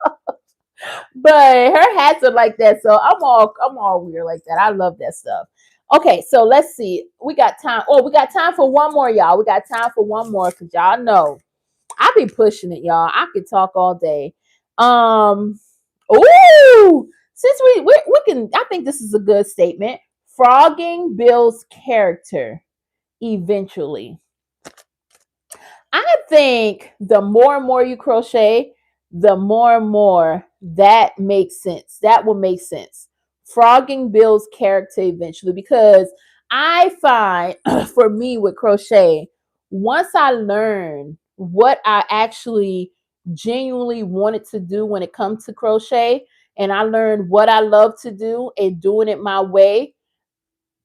But her hats are like that, so I'm all weird like that. I love that stuff. Okay, so let's see. We got time. Oh, we got time for one more, y'all. We got time for one more because y'all know I be pushing it, y'all. I could talk all day. Ooh, since we can, I think this is a good statement. Frogging builds character eventually. I think the more and more you crochet, the more and more that makes sense. That will make sense. Frogging builds character eventually because I find for me with crochet, once I learn what I actually genuinely wanted to do when it comes to crochet, and I learned what I love to do and doing it my way,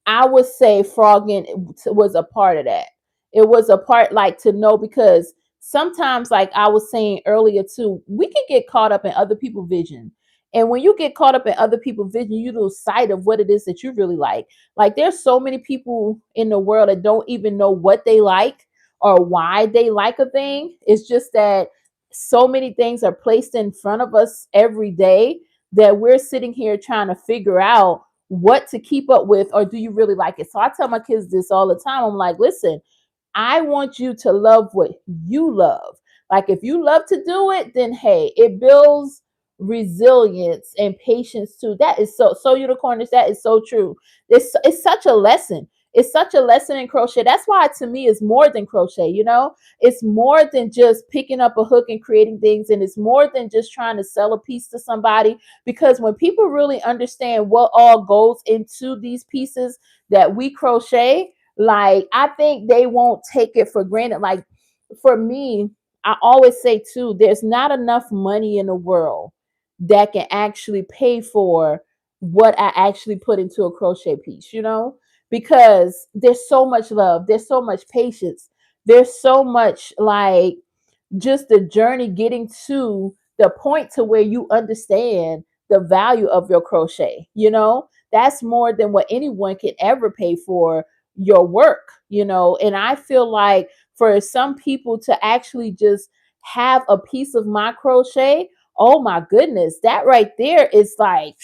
I would say frogging was a part of that. It was a part like to know because sometimes, like I was saying earlier too, we can get caught up in other people's vision. And when you get caught up in other people's vision, you lose sight of what it is that you really like. Like there's so many people in the world that don't even know what they like or why they like a thing. It's just that so many things are placed in front of us every day that we're sitting here trying to figure out what to keep up with, or do you really like it? So I tell my kids this all the time. I'm like, listen, I want you to love what you love. Like if you love to do it, then hey, it builds resilience and patience too. That is so unicornish. That is so true. It's such a lesson. It's such a lesson in crochet. That's why to me it's more than crochet, you know? It's more than just picking up a hook and creating things, and it's more than just trying to sell a piece to somebody, because when people really understand what all goes into these pieces that we crochet, like I think they won't take it for granted. Like for me, I always say too, there's not enough money in the world that can actually pay for what I actually put into a crochet piece, you know? Because there's so much love, there's so much patience, there's so much like just the journey getting to the point to where you understand the value of your crochet, you know? That's more than what anyone can ever pay for your work, you know? And I feel like for some people to actually just have a piece of my crochet, oh my goodness, that right there is like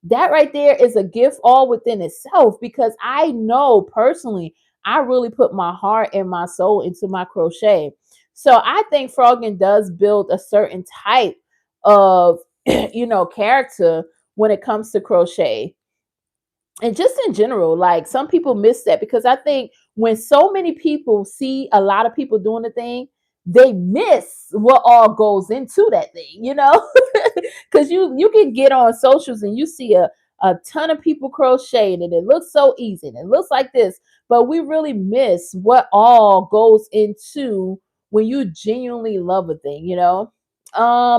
that right there is a gift all within itself, because I know personally I really put my heart and my soul into my crochet. So I think frogging does build a certain type of character when it comes to crochet. And just in general, like some people miss that, because I think when so many people see a lot of people doing the thing, they miss what all goes into that thing, you know? Because you can get on socials and you see a ton of people crocheting and it looks so easy and it looks like this, but we really miss what all goes into when you genuinely love a thing, you know?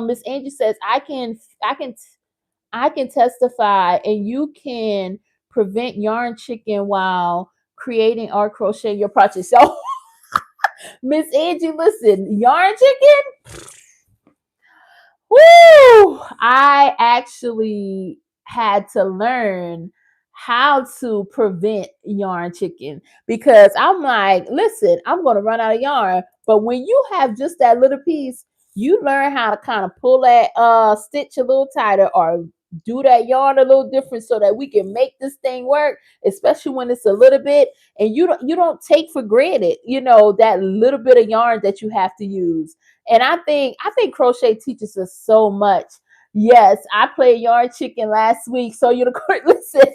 Miss Angie says, I can testify, and you can prevent yarn chicken while creating or crocheting your project. So, Miss Angie, listen, yarn chicken. Woo! I actually had to learn how to prevent yarn chicken, because I'm like, listen, I'm going to run out of yarn. But when you have just that little piece, you learn how to kind of pull that stitch a little tighter, or do that yarn a little different so that we can make this thing work, especially when it's a little bit. And you don't take for granted, that little bit of yarn that you have to use. And I think crochet teaches us so much. Yes, I played yarn chicken last week. So listen,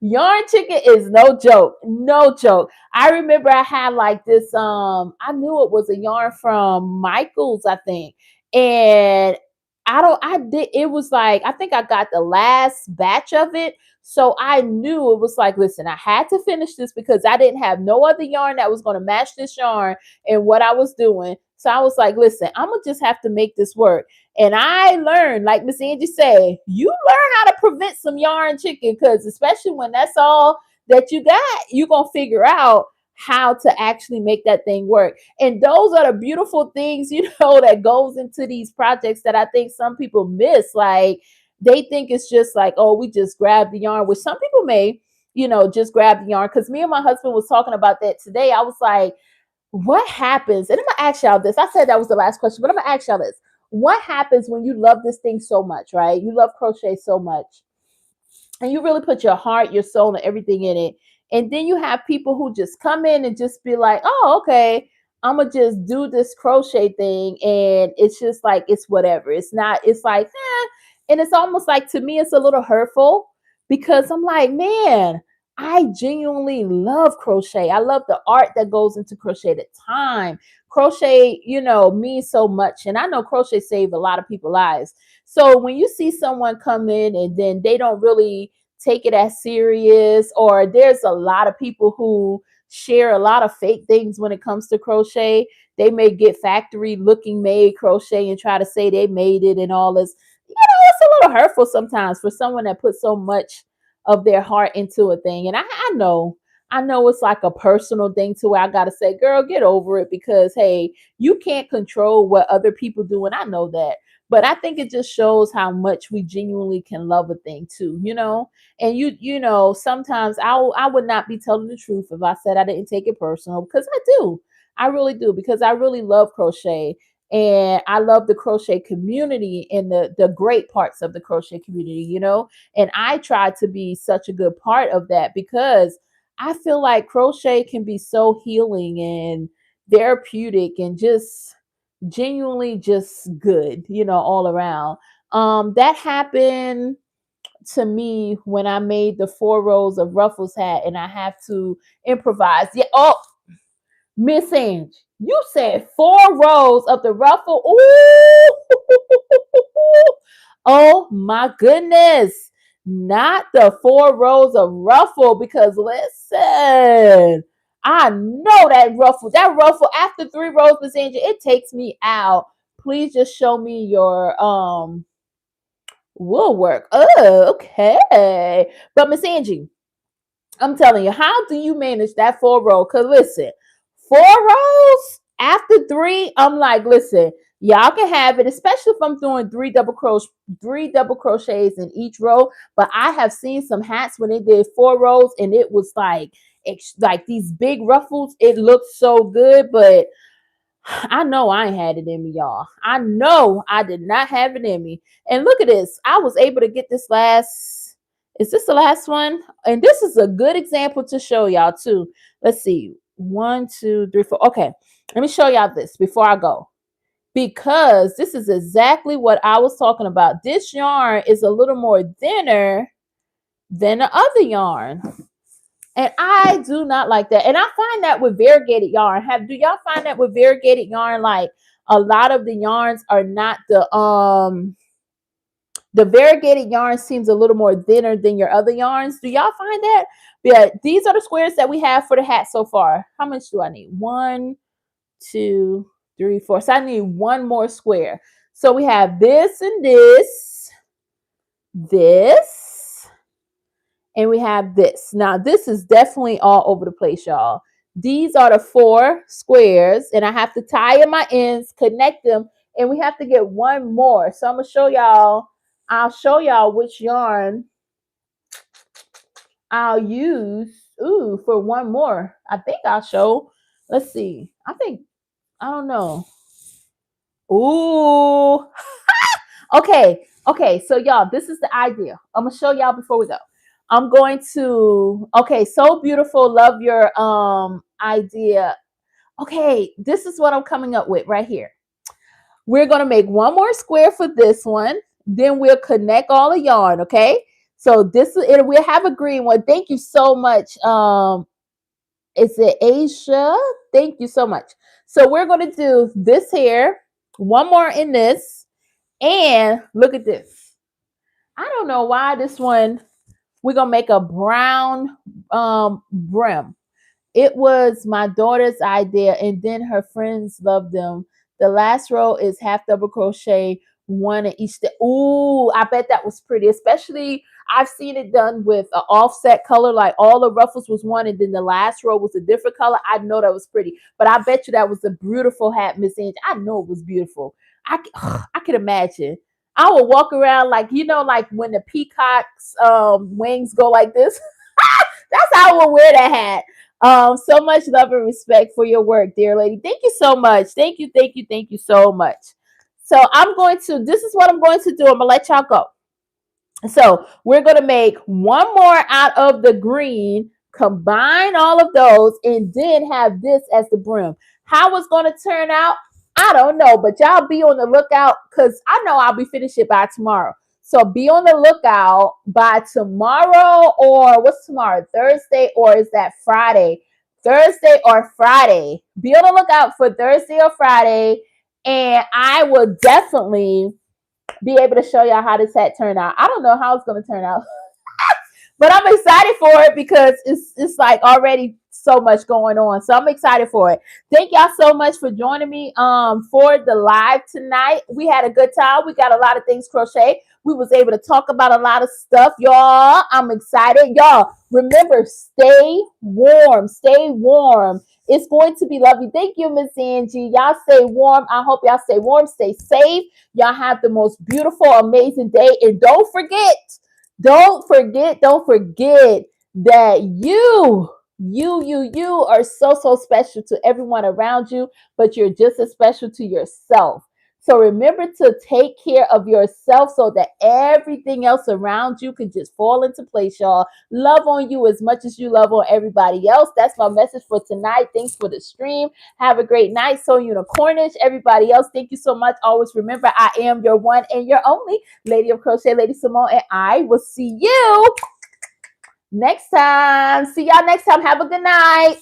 yarn chicken is no joke. No joke. I remember I had like this I knew it was a yarn from Michael's, I think. And I did it was like I think I got the last batch of it. So I knew it was like, listen, I had to finish this because I didn't have no other yarn that was going to match this yarn and what I was doing. So I was like, listen, I'm going to just have to make this work. And I learned, like Miss Angie said, you learn how to prevent some yarn chicken, because especially when that's all that you got, you're going to figure out how to actually make that thing work. And those are the beautiful things, that goes into these projects that I think some people miss. Like they think it's just like, oh, we just grab the yarn, which some people may, just grab the yarn. Because me and my husband was talking about that today. I was like, what happens? And I'm gonna ask y'all this. I said that was the last question, but I'm gonna ask y'all this. What happens when you love this thing so much, right? You love crochet so much, and you really put your heart, your soul, and everything in it. And then you have people who just come in and just be like, oh, okay, I'm gonna just do this crochet thing. And it's just like, it's whatever. It's not, it's like, eh. And it's almost like, to me, it's a little hurtful, because I'm like, man, I genuinely love crochet. I love the art that goes into crochet, the time. Crochet, means so much. And I know crochet saved a lot of people's lives. So when you see someone come in and then they don't really take it as serious, or there's a lot of people who share a lot of fake things when it comes to crochet. They may get factory looking made crochet and try to say they made it and all this. It's a little hurtful sometimes for someone that puts so much of their heart into a thing. And I know it's like a personal thing to where I gotta say, girl, get over it, because hey, you can't control what other people do, and I know that. But I think it just shows how much we genuinely can love a thing too, And sometimes I would not be telling the truth if I said I didn't take it personal, because I do. I really do, because I really love crochet, and I love the crochet community and the great parts of the crochet community. And I try to be such a good part of that, because I feel like crochet can be so healing and therapeutic and just genuinely just good, all around. That happened to me when I made the 4 rows of ruffles hat, and I have to improvise. Yeah. Oh, Miss Angie, you said 4 rows of the ruffle. Ooh. Oh my goodness. Not the 4 rows of ruffle, because listen, I know that ruffle after 3 rows, Miss Angie, it takes me out. Please just show me your woodwork. Oh, okay. But Miss Angie, I'm telling you, how do you manage that 4 row? Because listen, 4 rows after three, I'm like, listen, y'all can have it, especially if I'm doing three double crochets in each row. But I have seen some hats when they did 4 rows, and it was like these big ruffles. It looked so good, but I know I ain't had it in me, y'all. I know I did not have it in me. And look at this. I was able to get this last. Is this the last one? And this is a good example to show y'all too. Let's see. 1, 2, 3, 4. Okay. Let me show y'all this before I go. Because this is exactly what I was talking about. This yarn is a little more thinner than the other yarn. And I do not like that. And I find that with variegated yarn. Do y'all find that with variegated yarn, like a lot of the yarns are not the variegated yarn seems a little more thinner than your other yarns. Do y'all find that? Yeah, these are the squares that we have for the hat so far. How much do I need? 1, 2, 3, 4. So I need one more square. So we have this and this, and we have this. Now, this is definitely all over the place, y'all. These are the 4 squares, and I have to tie in my ends, connect them, and we have to get one more. So I'm going to show y'all. I'll show y'all which yarn I'll use for one more. I think I'll show. Let's see. I don't know. Ooh. Okay. So y'all, this is the idea. I'm going to show y'all before we go. I'm going to, okay, so beautiful. Love your idea. Okay, this is what I'm coming up with right here. We're going to make one more square for this one. Then we'll connect all the yarn, okay? So this is it. We'll have a green one. Thank you so much. Is it Asia? Thank you so much. So we're going to do this here, one more in this, and look at this. I don't know why this one, we're going to make a brown brim. It was my daughter's idea, and then her friends loved them. The last row is half double crochet, one in each step. Ooh, I bet that was pretty. Especially, I've seen it done with an offset color, like all the ruffles was one, and then the last row was a different color. I know that was pretty, but I bet you that was a beautiful hat, Miss Angie. I know it was beautiful. I could imagine. I would walk around like, like when the peacock's wings go like this. That's how I would wear that hat. So much love and respect for your work, dear lady. Thank you so much. Thank you so much. So this is what I'm going to do. I'm going to let y'all go. So we're going to make one more out of the green, combine all of those, and then have this as the brim. How it's going to turn out, I don't know, but y'all be on the lookout, because I know I'll be finished it by tomorrow. So be on the lookout by tomorrow, or what's tomorrow? Thursday, or is that Friday? Thursday or Friday. Be on the lookout for Thursday or Friday, and I will definitely be able to show y'all how this hat turned out. I don't know how it's going to turn out, but I'm excited for it because it's like already so much going on. So I'm excited for it. Thank y'all so much for joining me for the live tonight. We had a good time. We got a lot of things crochet. We was able to talk about a lot of stuff, y'all. I'm excited. Y'all, remember, stay warm. Stay warm. It's going to be lovely. Thank you, Miss Angie. Y'all stay warm. I hope y'all stay warm, stay safe. Y'all have the most beautiful, amazing day. And don't forget that you are so, so special to everyone around you, but you're just as special to yourself. So remember to take care of yourself so that everything else around you can just fall into place, y'all. Love on you as much as you love on everybody else. That's my message for tonight. Thanks for the stream. Have a great night. So Unicornish. Everybody else, thank you so much. Always remember, I am your one and your only Lady of Crochet, Lady Simone, and I will see you next time. See y'all next time. Have a good night.